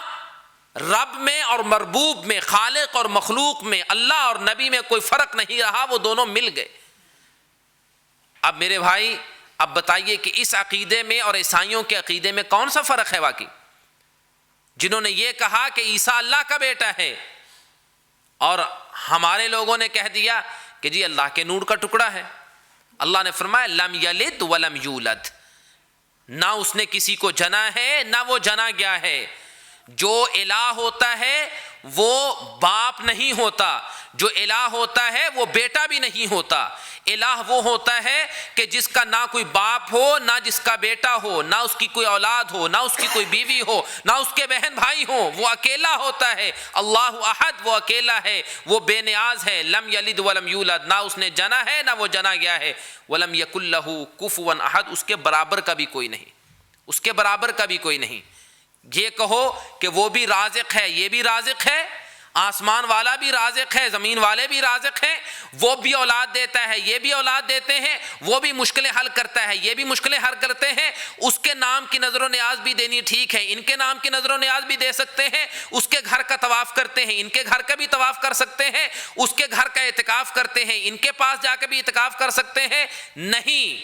رب میں اور مربوب میں، خالق اور مخلوق میں، اللہ اور نبی میں کوئی فرق نہیں رہا، وہ دونوں مل گئے۔ اب میرے بھائی اب بتائیے کہ اس عقیدے میں اور عیسائیوں کے عقیدے میں کون سا فرق ہے واقعی؟ جنہوں نے یہ کہا کہ عیسیٰ اللہ کا بیٹا ہے، اور ہمارے لوگوں نے کہہ دیا کہ جی اللہ کے نور کا ٹکڑا ہے۔ اللہ نے فرمایا لم یلد ولم یولد، نہ اس نے کسی کو جنا ہے نہ وہ جنا گیا ہے۔ جو الہ ہوتا ہے وہ باپ نہیں ہوتا، جو الہ ہوتا ہے وہ بیٹا بھی نہیں ہوتا۔ الہ وہ ہوتا ہے کہ جس کا نہ کوئی باپ ہو، نہ جس کا بیٹا ہو، نہ اس کی کوئی اولاد ہو، نہ اس کی کوئی بیوی ہو، نہ اس کے بہن بھائی ہوں، وہ اکیلا ہوتا ہے۔ اللہ احد، وہ اکیلا ہے، وہ بے نیاز ہے۔ لم یلد ولم یولد، نہ اس نے جنا ہے نہ وہ جنا گیا ہے۔ ولم یکن لہ کفوا احد، اس کے برابر کا بھی کوئی نہیں، اس کے برابر کا بھی کوئی نہیں۔ یہ کہو کہ وہ بھی رازق ہے، یہ بھی رازق ہے، آسمان والا بھی رازق ہے، زمین والے بھی رازق ہیں، وہ بھی اولاد دیتا ہے، یہ بھی اولاد دیتے ہیں، وہ بھی مشکلیں حل کرتا ہے، یہ بھی مشکلیں حل کرتے ہیں۔ اس کے نام کی نظر و نیاز بھی دینی ٹھیک ہے، ان کے نام کی نظر و نیاز بھی دے سکتے ہیں، اس کے گھر کا طواف کرتے ہیں، ان کے گھر کا بھی طواف کر سکتے ہیں، اس کے گھر کا اعتکاف کرتے ہیں، ان کے پاس جا کے بھی اعتکاف کر سکتے ہیں۔ نہیں،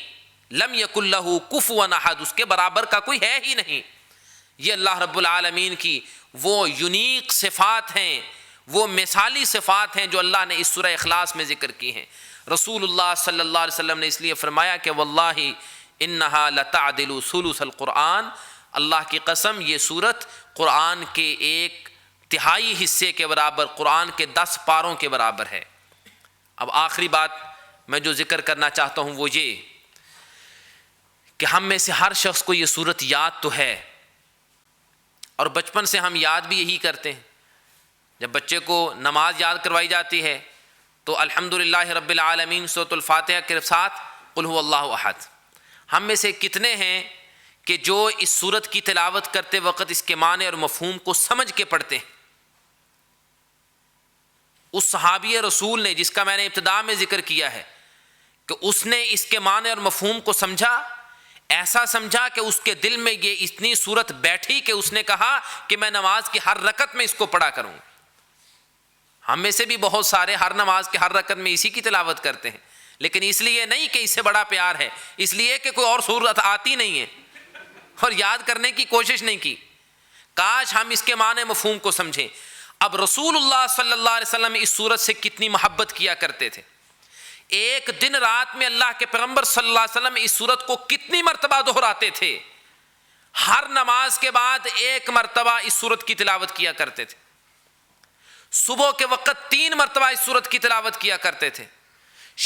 لم یکن لہ کفوا احد، اس کے برابر کا کوئی ہے ہی نہیں۔ یہ اللہ رب العالمین کی وہ یونیک صفات ہیں، وہ مثالی صفات ہیں جو اللہ نے اس سورہ اخلاص میں ذکر کی ہیں۔ رسول اللہ صلی اللہ علیہ وسلم نے اس لیے فرمایا کہ واللہ انہا لتعدل ثلث القرآن، اللہ کی قسم یہ سورت قرآن کے ایک تہائی حصے کے برابر، قرآن کے 10 پاروں کے برابر ہے۔ اب آخری بات میں جو ذکر کرنا چاہتا ہوں وہ یہ کہ ہم میں سے ہر شخص کو یہ سورت یاد تو ہے، اور بچپن سے ہم یاد بھی یہی کرتے ہیں۔ جب بچے کو نماز یاد کروائی جاتی ہے تو الحمدللہ رب العالمین سورۃ الفاتحہ کے ساتھ قل هو اللہ احد۔ ہم میں سے کتنے ہیں کہ جو اس سورت کی تلاوت کرتے وقت اس کے معنی اور مفہوم کو سمجھ کے پڑھتے ہیں؟ اس صحابی رسول نے جس کا میں نے ابتدا میں ذکر کیا ہے کہ اس نے اس کے معنی اور مفہوم کو سمجھا، ایسا سمجھا کہ اس کے دل میں یہ اتنی صورت بیٹھی کہ اس نے کہا کہ میں نماز کی ہر رکعت میں اس کو پڑھا کروں۔ ہم میں سے بھی بہت سارے ہر نماز کے ہر رکعت میں اسی کی تلاوت کرتے ہیں، لیکن اس لیے نہیں کہ اس سے بڑا پیار ہے، اس لیے کہ کوئی اور صورت آتی نہیں ہے اور یاد کرنے کی کوشش نہیں کی۔ کاش ہم اس کے معنی مفہوم کو سمجھیں۔ اب رسول اللہ صلی اللہ علیہ وسلم اس صورت سے کتنی محبت کیا کرتے تھے، ایک دن رات میں اللہ کے پیغمبر صلی اللہ علیہ وسلم اس صورت کو کتنی مرتبہ دہراتے تھے؟ ہر نماز کے بعد 1 مرتبہ اس صورت کی تلاوت کیا کرتے تھے، صبح کے وقت 3 مرتبہ اس صورت کی تلاوت کیا کرتے تھے،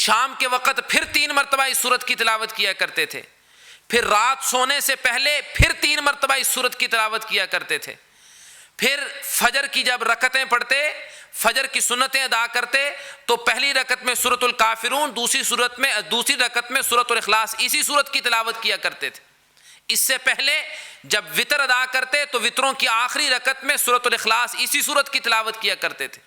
شام کے وقت پھر 3 مرتبہ اس صورت کی تلاوت کیا کرتے تھے، پھر رات سونے سے پہلے پھر 3 مرتبہ اس صورت کی تلاوت کیا کرتے تھے، پھر فجر کی جب رکعتیں پڑھتے، فجر کی سنتیں ادا کرتے تو پہلی رکعت میں سورۃ الکافرون، دوسری رکعت میں سورۃ الاخلاص، اسی سورت کی تلاوت کیا کرتے تھے۔ اس سے پہلے جب وطر ادا کرتے تو وطروں کی آخری رکعت میں سورۃ الاخلاص اسی سورت کی تلاوت کیا کرتے تھے۔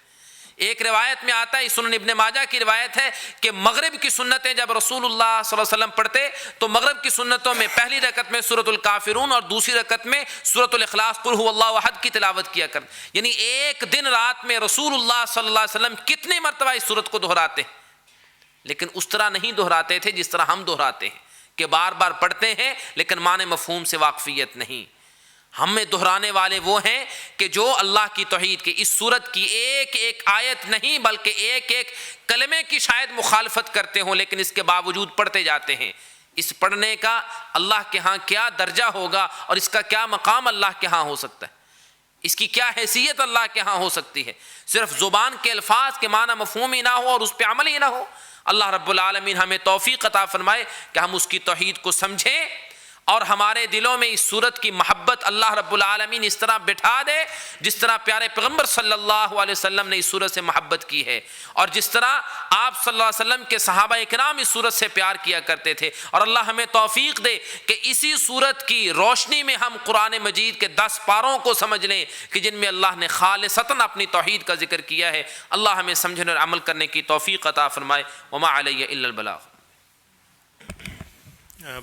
ایک روایت میں آتا ہے، سنن ابن ماجہ کی روایت ہے کہ مغرب کی سنتیں جب رسول اللہ صلی اللہ علیہ وسلم پڑھتے تو مغرب کی سنتوں میں پہلی رکعت میں سورۃ الکافرون اور دوسری رکعت میں سورۃ الاخلاص قل هو اللہ احد کی تلاوت کیا کرتے۔ یعنی ایک دن رات میں رسول اللہ صلی اللہ علیہ وسلم کتنی مرتبہ اس سورت کو دہراتے ہیں، لیکن اس طرح نہیں دہراتے تھے جس طرح ہم دہراتے ہیں کہ بار بار پڑھتے ہیں لیکن معنی مفہوم سے واقفیت نہیں۔ ہم میں دہرانے والے وہ ہیں کہ جو اللہ کی توحید کے اس صورت کی ایک ایک آیت نہیں بلکہ ایک ایک کلمے کی شاید مخالفت کرتے ہوں، لیکن اس کے باوجود پڑھتے جاتے ہیں۔ اس پڑھنے کا اللہ کے ہاں کیا درجہ ہوگا اور اس کا کیا مقام اللہ کے ہاں ہو سکتا ہے، اس کی کیا حیثیت اللہ کے ہاں ہو سکتی ہے۔ صرف زبان کے الفاظ کے معنی مفہوم ہی نہ ہو اور اس پہ عمل ہی نہ ہو۔ اللہ رب العالمین ہمیں توفیق عطا فرمائے کہ ہم اس کی توحید کو سمجھیں اور ہمارے دلوں میں اس صورت کی محبت اللہ رب العالمین اس طرح بٹھا دے جس طرح پیارے پیغمبر صلی اللہ علیہ وسلم نے اس صورت سے محبت کی ہے، اور جس طرح آپ صلی اللہ علیہ وسلم کے صحابہ اکرام اس صورت سے پیار کیا کرتے تھے۔ اور اللہ ہمیں توفیق دے کہ اسی صورت کی روشنی میں ہم قرآن مجید کے 10 پاروں کو سمجھ لیں کہ جن میں اللہ نے خالصتاً اپنی توحید کا ذکر کیا ہے۔ اللہ ہمیں سمجھنے اور عمل کرنے کی توفیق عطا فرمائے۔ وما علی الا البلاغ۔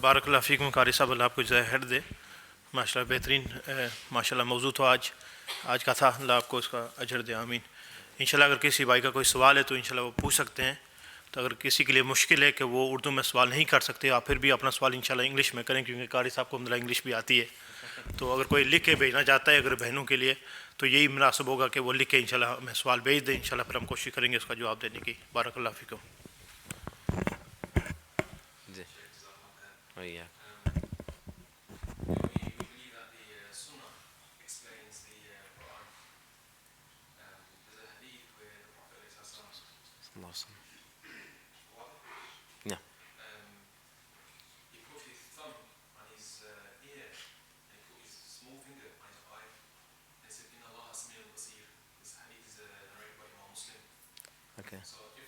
بارک اللہ فیکم قاری صاحب، اللہ آپ کو جزائے خیر دے۔ ماشاء اللہ بہترین ماشاء اللہ موضوع تو آج کا تھا، اللہ آپ کو اس کا اجر دے، آمین۔ انشاءاللہ اگر کسی بھائی کا کوئی سوال ہے تو انشاءاللہ وہ پوچھ سکتے ہیں، تو اگر کسی کے لیے مشکل ہے کہ وہ اردو میں سوال نہیں کر سکتے آپ پھر بھی اپنا سوال انشاءاللہ انگلش میں کریں، کیونکہ قاری صاحب کو الحمدللہ انگلش بھی آتی ہے۔ تو اگر کوئی لکھ کے بھیجنا چاہتا ہے اگر بہنوں کے لیے تو یہی مناسب ہوگا کہ وہ لکھ کے انشاءاللہ ہمیں سوال بھیج دیں، انشاءاللہ پھر ہم کوشش کریں گے اس کا جواب دینے کی۔ بارک اللہ فیکم۔ Okay. So if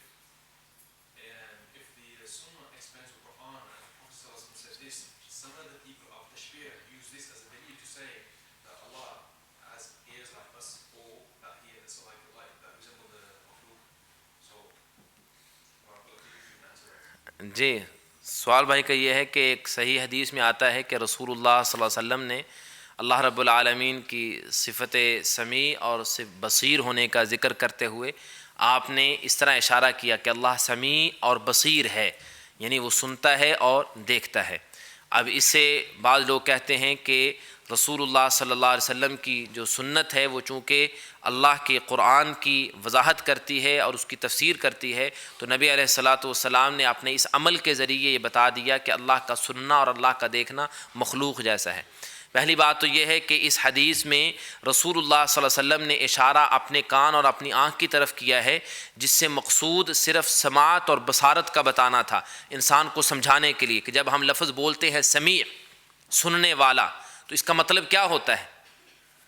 the Sunnah explains the Quran and the Prophet ﷺ says this, some of the people of Tashbih use this as a belief to say that Allah has ears like us, or that he is like that resemble the makhluk. So, جی سوال بھائی کا یہ ہے کہ ایک صحیح حدیث میں آتا ہے کہ رسول اللہ صلی اللہ علیہ وسلم نے اللہ رب العالمین کی صفت سمیع اور بصیر ہونے کا ذکر کرتے ہوئے آپ نے اس طرح اشارہ کیا کہ اللہ سمیع اور بصیر ہے، یعنی وہ سنتا ہے اور دیکھتا ہے۔ اب اس سے بعض لوگ کہتے ہیں کہ رسول اللہ صلی اللہ علیہ وسلم کی جو سنت ہے وہ چونکہ اللہ کے قرآن کی وضاحت کرتی ہے اور اس کی تفسیر کرتی ہے، تو نبی علیہ الصلاۃ والسلام نے اپنے اس عمل کے ذریعے یہ بتا دیا کہ اللہ کا سننا اور اللہ کا دیکھنا مخلوق جیسا ہے۔ پہلی بات تو یہ ہے کہ اس حدیث میں رسول اللہ صلی اللہ علیہ وسلم نے اشارہ اپنے کان اور اپنی آنکھ کی طرف کیا ہے، جس سے مقصود صرف سماعت اور بصارت کا بتانا تھا انسان کو سمجھانے کے لیے، کہ جب ہم لفظ بولتے ہیں سمیع، سننے والا، تو اس کا مطلب کیا ہوتا ہے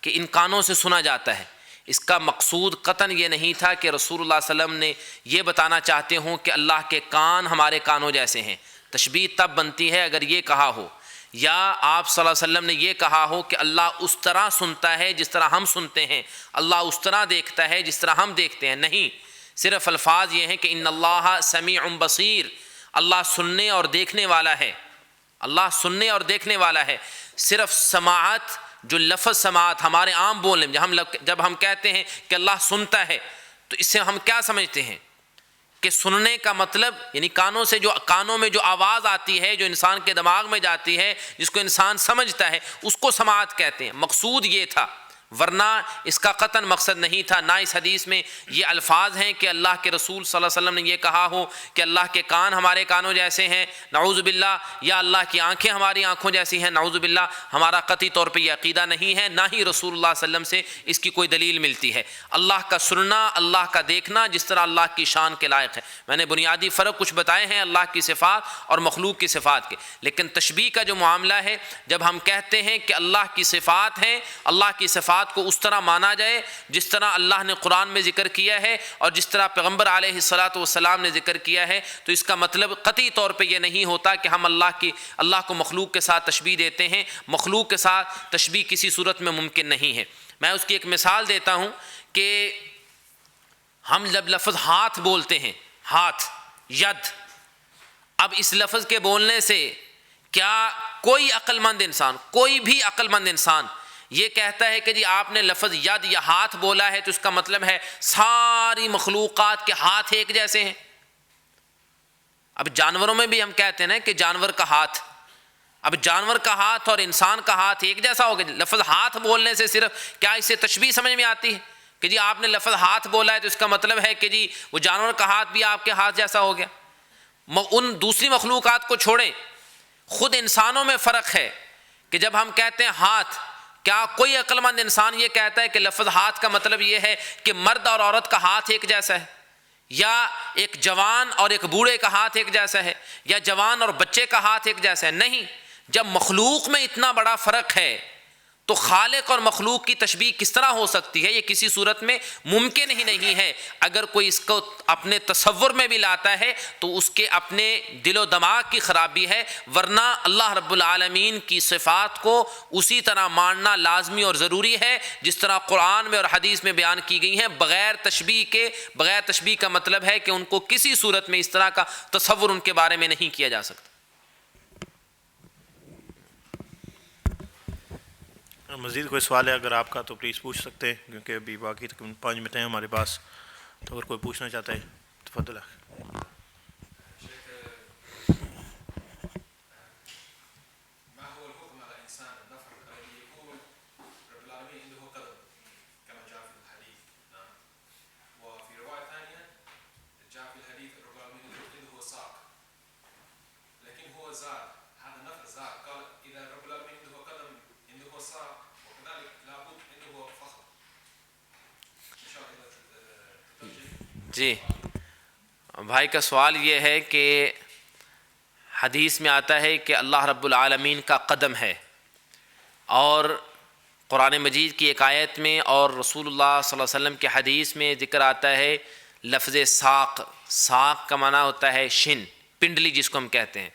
کہ ان کانوں سے سنا جاتا ہے۔ اس کا مقصود قطعاً یہ نہیں تھا کہ رسول اللہ صلی اللہ علیہ وسلم نے یہ بتانا چاہتے ہوں کہ اللہ کے کان ہمارے کانوں جیسے ہیں۔ تشبیہ تب بنتی ہے اگر یہ کہا ہو، یا آپ صلی اللہ علیہ وسلم نے یہ کہا ہو کہ اللہ اس طرح سنتا ہے جس طرح ہم سنتے ہیں، اللہ اس طرح دیکھتا ہے جس طرح ہم دیکھتے ہیں۔ نہیں، صرف الفاظ یہ ہیں کہ ان اللہ سمیع بصیر، اللہ سننے اور دیکھنے والا ہے، اللہ سننے اور دیکھنے والا ہے۔ صرف سماعت، جو لفظ سماعت ہمارے عام بولنے میں جب ہم کہتے ہیں کہ اللہ سنتا ہے، تو اس سے ہم کیا سمجھتے ہیں کہ سننے کا مطلب یعنی کانوں میں جو آواز آتی ہے، جو انسان کے دماغ میں جاتی ہے، جس کو انسان سمجھتا ہے، اس کو سماعت کہتے ہیں۔ مقصود یہ تھا، ورنہ اس کا قطعاً مقصد نہیں تھا۔ نہ اس حدیث میں یہ الفاظ ہیں کہ اللہ کے رسول صلی اللہ علیہ وسلم نے یہ کہا ہو کہ اللہ کے کان ہمارے کانوں جیسے ہیں، نعوذ باللہ، یا اللہ کی آنکھیں ہماری آنکھوں جیسی ہیں، نعوذ باللہ۔ ہمارا قطعی طور پہ یہ عقیدہ نہیں ہے، نہ ہی رسول اللہ صلی اللہ علیہ وسلم سے اس کی کوئی دلیل ملتی ہے۔ اللہ کا سننا، اللہ کا دیکھنا جس طرح اللہ کی شان کے لائق ہے۔ میں نے بنیادی فرق کچھ بتائے ہیں اللہ کی صفات اور مخلوق کی صفات کے، لیکن تشبیہ کا جو معاملہ ہے، جب ہم کہتے ہیں کہ اللہ کی صفات ہیں، اللہ کی صفات کو اس طرح مانا جائے جس طرح اللہ نے قرآن میں ذکر کیا ہے اور جس طرح پیغمبر علیہ الصلاۃ والسلام نے ذکر کیا ہے، تو اس کا مطلب قطعی طور پہ یہ نہیں ہوتا کہ ہم اللہ کو مخلوق کے ساتھ تشبیہ دیتے ہیں۔ مخلوق کے ساتھ تشبیہ کسی صورت میں ممکن نہیں ہے۔ میں اس کی ایک مثال دیتا ہوں کہ ہم جب لفظ ہاتھ بولتے ہیں، ہاتھ، ید، اب اس لفظ کے بولنے سے کیا کوئی عقل مند انسان، کوئی بھی عقل مند انسان یہ کہتا ہے کہ جی آپ نے لفظ ید یا ہاتھ بولا ہے تو اس کا مطلب ہے ساری مخلوقات کے ہاتھ ایک جیسے ہیں؟ اب جانوروں میں بھی ہم کہتے ہیں نا کہ جانور کا ہاتھ، اب جانور کا ہاتھ اور انسان کا ہاتھ ایک جیسا ہوگا؟ لفظ ہاتھ بولنے سے صرف کیا اس سے تشبیہ سمجھ میں آتی ہے کہ جی آپ نے لفظ ہاتھ بولا ہے تو اس کا مطلب ہے کہ جی وہ جانور کا ہاتھ بھی آپ کے ہاتھ جیسا ہو گیا؟ ان دوسری مخلوقات کو چھوڑیں، خود انسانوں میں فرق ہے کہ جب ہم کہتے ہیں ہاتھ، کیا کوئی عقل مند انسان یہ کہتا ہے کہ لفظ ہاتھ کا مطلب یہ ہے کہ مرد اور عورت کا ہاتھ ایک جیسا ہے، یا ایک جوان اور ایک بوڑھے کا ہاتھ ایک جیسا ہے، یا جوان اور بچے کا ہاتھ ایک جیسا ہے؟ نہیں۔ جب مخلوق میں اتنا بڑا فرق ہے تو خالق اور مخلوق کی تشبیہ کس طرح ہو سکتی ہے؟ یہ کسی صورت میں ممکن ہی نہیں ہے۔ اگر کوئی اس کو اپنے تصور میں بھی لاتا ہے تو اس کے اپنے دل و دماغ کی خرابی ہے، ورنہ اللہ رب العالمین کی صفات کو اسی طرح ماننا لازمی اور ضروری ہے جس طرح قرآن میں اور حدیث میں بیان کی گئی ہیں، بغیر تشبیہ کے۔ بغیر تشبیہ کا مطلب ہے کہ ان کو کسی صورت میں اس طرح کا تصور ان کے بارے میں نہیں کیا جا سکتا۔ مزید کوئی سوال ہے اگر آپ کا تو پلیز پوچھ سکتے ہیں، کیونکہ ابھی باقی تقریباً 5 منٹ ہیں ہمارے پاس، تو اگر کوئی پوچھنا چاہتا ہے تفضل۔ ما هو الحكم على إنسان النفر الذي يقول رب العالمين عنده قدم كما جاء في الحديث؟ نعم. وفي رواية ثانية جاء في الحديث رب العالمين عنده ساق، لكن هو زاد، هذا النفر زاد، قال إذا رب العالمين عنده قدم عنده ساق وكذلك لابد عنده فخذ. إن شاء الله تترجم. جی، بھائی کا سوال یہ ہے کہ حدیث میں آتا ہے کہ اللہ رب العالمین کا قدم ہے، اور قرآن مجید کی ایک آیت میں اور رسول اللہ صلی اللہ علیہ وسلم کے حدیث میں ذکر آتا ہے لفظ ساق۔ ساق کا معنی ہوتا ہے شن، پنڈلی جس کو ہم کہتے ہیں۔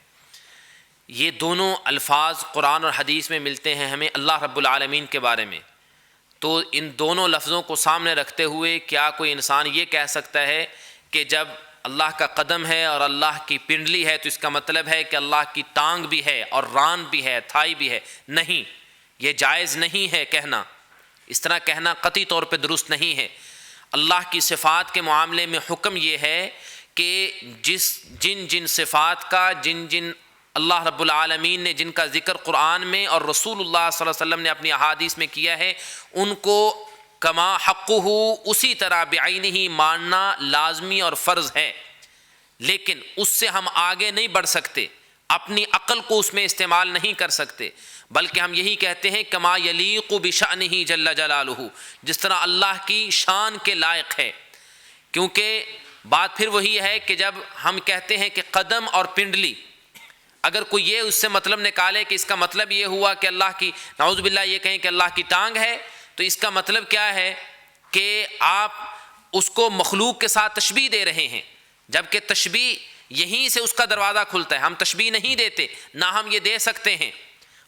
یہ دونوں الفاظ قرآن اور حدیث میں ملتے ہیں ہمیں اللہ رب العالمین کے بارے میں، تو ان دونوں لفظوں کو سامنے رکھتے ہوئے کیا کوئی انسان یہ کہہ سکتا ہے کہ جب اللہ کا قدم ہے اور اللہ کی پنڈلی ہے تو اس کا مطلب ہے کہ اللہ کی ٹانگ بھی ہے اور ران بھی ہے، تھائی بھی ہے؟ نہیں، یہ جائز نہیں ہے کہنا، اس طرح کہنا قطعی طور پہ درست نہیں ہے۔ اللہ کی صفات کے معاملے میں حکم یہ ہے کہ جن صفات کا جن اللہ رب العالمین نے جن کا ذکر قرآن میں اور رسول اللہ صلی اللہ علیہ وسلم نے اپنی احادیث میں کیا ہے، ان کو کما حقہ اسی طرح بعینہ ماننا لازمی اور فرض ہے، لیکن اس سے ہم آگے نہیں بڑھ سکتے۔ اپنی عقل کو اس میں استعمال نہیں کر سکتے، بلکہ ہم یہی کہتے ہیں کما یلیق بشأنہ جل جلالہ، جس طرح اللہ کی شان کے لائق ہے۔ کیونکہ بات پھر وہی ہے کہ جب ہم کہتے ہیں کہ قدم اور پنڈلی، اگر کوئی یہ اس سے مطلب نکالے کہ اس کا مطلب یہ ہوا کہ اللہ کی، نعوذ باللہ یہ کہیں کہ اللہ کی ٹانگ ہے، تو اس کا مطلب کیا ہے کہ آپ اس کو مخلوق کے ساتھ تشبیہ دے رہے ہیں، جبکہ تشبیہ یہیں سے اس کا دروازہ کھلتا ہے۔ ہم تشبیہ نہیں دیتے، نہ ہم یہ دے سکتے ہیں۔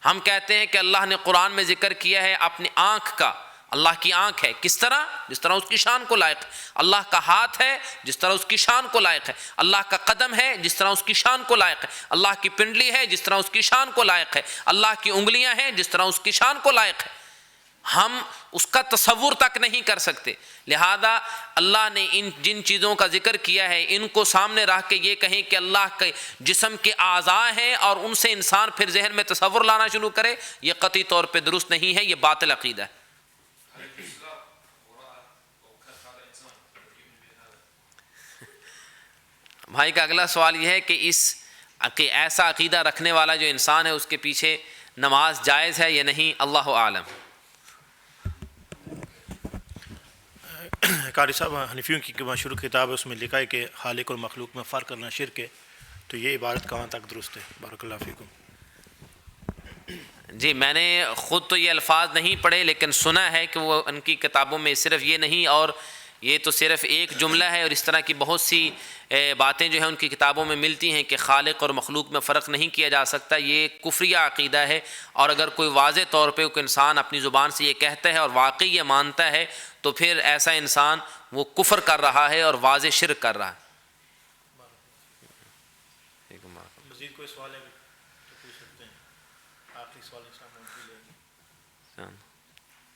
ہم کہتے ہیں کہ اللہ نے قرآن میں ذکر کیا ہے اپنی آنکھ کا، اللہ کی آنکھ ہے، کس طرح؟ جس طرح اس کی شان کو لائق ہے۔ اللہ کا ہاتھ ہے جس طرح اس کی شان کو لائق ہے۔ اللہ کا قدم ہے جس طرح اس کی شان کو لائق ہے۔ اللہ کی پنڈلی ہے جس طرح اس کی شان کو لائق ہے۔ اللہ کی انگلیاں ہیں جس طرح اس کی شان کو لائق ہے۔ ہم اس کا تصور تک نہیں کر سکتے، لہذا اللہ نے ان جن چیزوں کا ذکر کیا ہے ان کو سامنے رکھ کے یہ کہیں کہ اللہ کے جسم کے اعضاء ہیں اور ان سے انسان پھر ذہن میں تصور لانا شروع کرے، یہ قطعی طور پہ درست نہیں ہے، یہ باطل عقیدہ ہے۔ بھائی کا اگلا سوال یہ ہے کہ کہ ایسا عقیدہ رکھنے والا جو انسان ہے اس کے پیچھے نماز جائز ہے یا نہیں، اللہ عالم۔ قاری صاحب، حنفیوں کی مشہور کتاب ہے، اس میں لکھا ہے کہ خالق اور مخلوق میں فرق کرنا شرک ہے، تو یہ عبارت کہاں تک درست ہے؟ بارک اللہ فیکم۔ جی میں نے خود تو یہ الفاظ نہیں پڑھے، لیکن سنا ہے کہ وہ ان کی کتابوں میں صرف یہ نہیں، اور یہ تو صرف ایک جملہ ہے، اور اس طرح کی بہت سی باتیں جو ہیں ان کی کتابوں میں ملتی ہیں کہ خالق اور مخلوق میں فرق نہیں کیا جا سکتا۔ یہ کفریہ عقیدہ ہے، اور اگر کوئی واضح طور پہ کوئی انسان اپنی زبان سے یہ کہتا ہے اور واقعی یہ مانتا ہے تو پھر ایسا انسان وہ کفر کر رہا ہے اور واضح شرک کر رہا ہے۔ مزید کوئی سوال ہے تو پوچھ سکتے ہیں۔ آخری سوال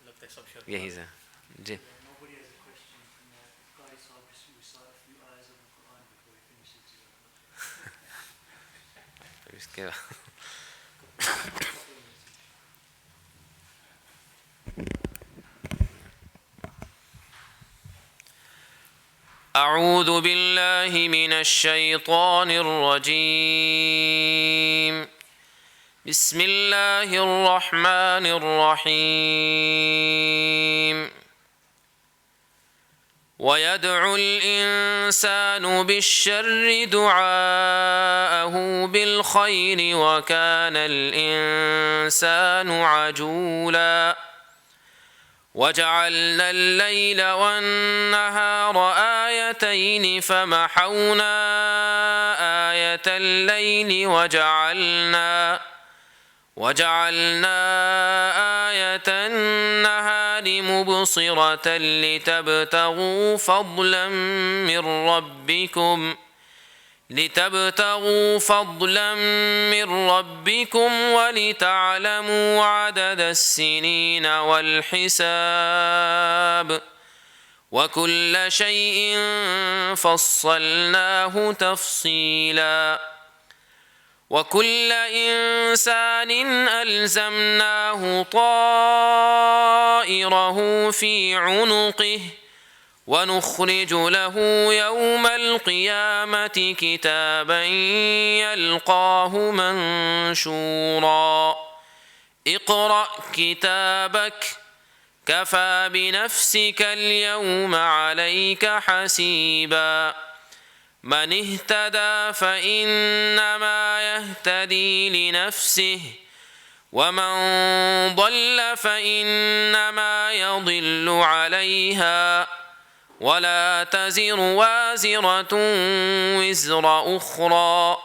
لگتا ہے سب شرک یہی سے جی۔ اس کے اعوذ باللہ من الشیطان الرجیم، بسم اللہ الرحمن الرحیم۔ وَيَدْعُ الْإِنسَانُ بِالشَّرِّ دُعَاءَهُ بِالْخَيْرِ وَكَانَ الْإِنسَانُ عَجُولًا وَجَعَلْنَا اللَّيْلَ وَالنَّهَارَ آيَتَيْنِ فَمَحَوْنَا آيَةَ اللَّيْلِ وَجَعَلْنَا آيَةَ النَّهَارِ مُبْصِرَةً لِتَبْتَغُوا فضلا من ربكم ولتعلموا عدد السنين والحساب وكل شيء فصلناه تفصيلا وكل إنسان ألزمناه طائره في عنقه ونخرج له يوم القيامة كتابا يلقاه منشورا اقرأ كتابك كفى بنفسك اليوم عليك حسيبا من اهتدى فإنما يهتدي لنفسه ومن ضل فإنما يضل عليها ولا تزر وازرة وزر أخرى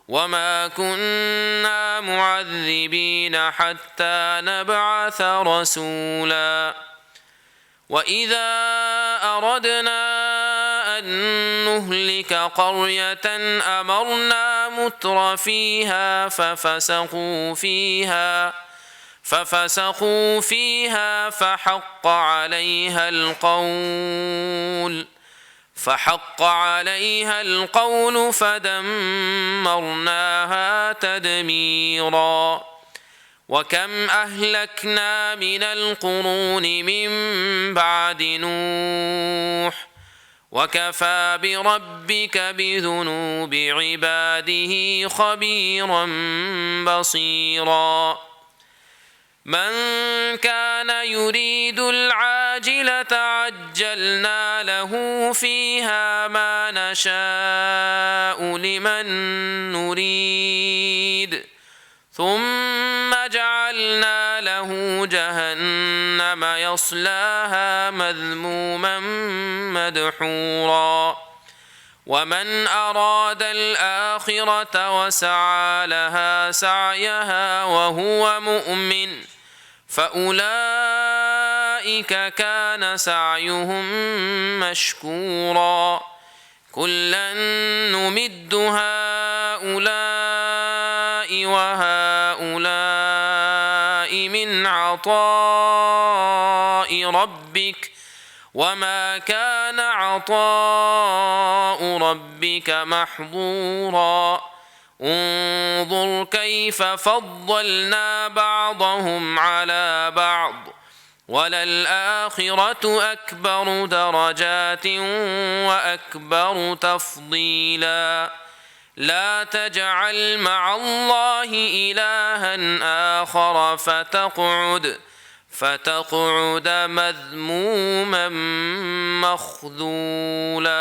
وما كنا معذبين حتى نبعث رسولا وإذا أردنا أن نهلك قرية أمرنا متر فيها ففسقوا فيها فحق عليها القول فدمرناها تدميرا وكم أهلكنا من القرون من بعد نوح وكفى بربك بذنوب عباده خبيرا بصيرا من كان يريد العاجلة عجلنا له فيها ما نشاء لمن نريد ثم جعلنا له جهنم يصلاها مذموما مدحورا ومن أراد الآخرة وسعى لها سعيها وهو مؤمن فأولئك كان سعيهم مشكورا كلا نمد هؤلاء وهؤلاء من عطاء ربك وما كان عطاء ربك محظورا انظر كيف فضلنا بعضهم على بعض وللآخرة أكبر درجات وأكبر تفضيلا لا تجعل مع الله إلها آخر فتقعد مذموما مخذولا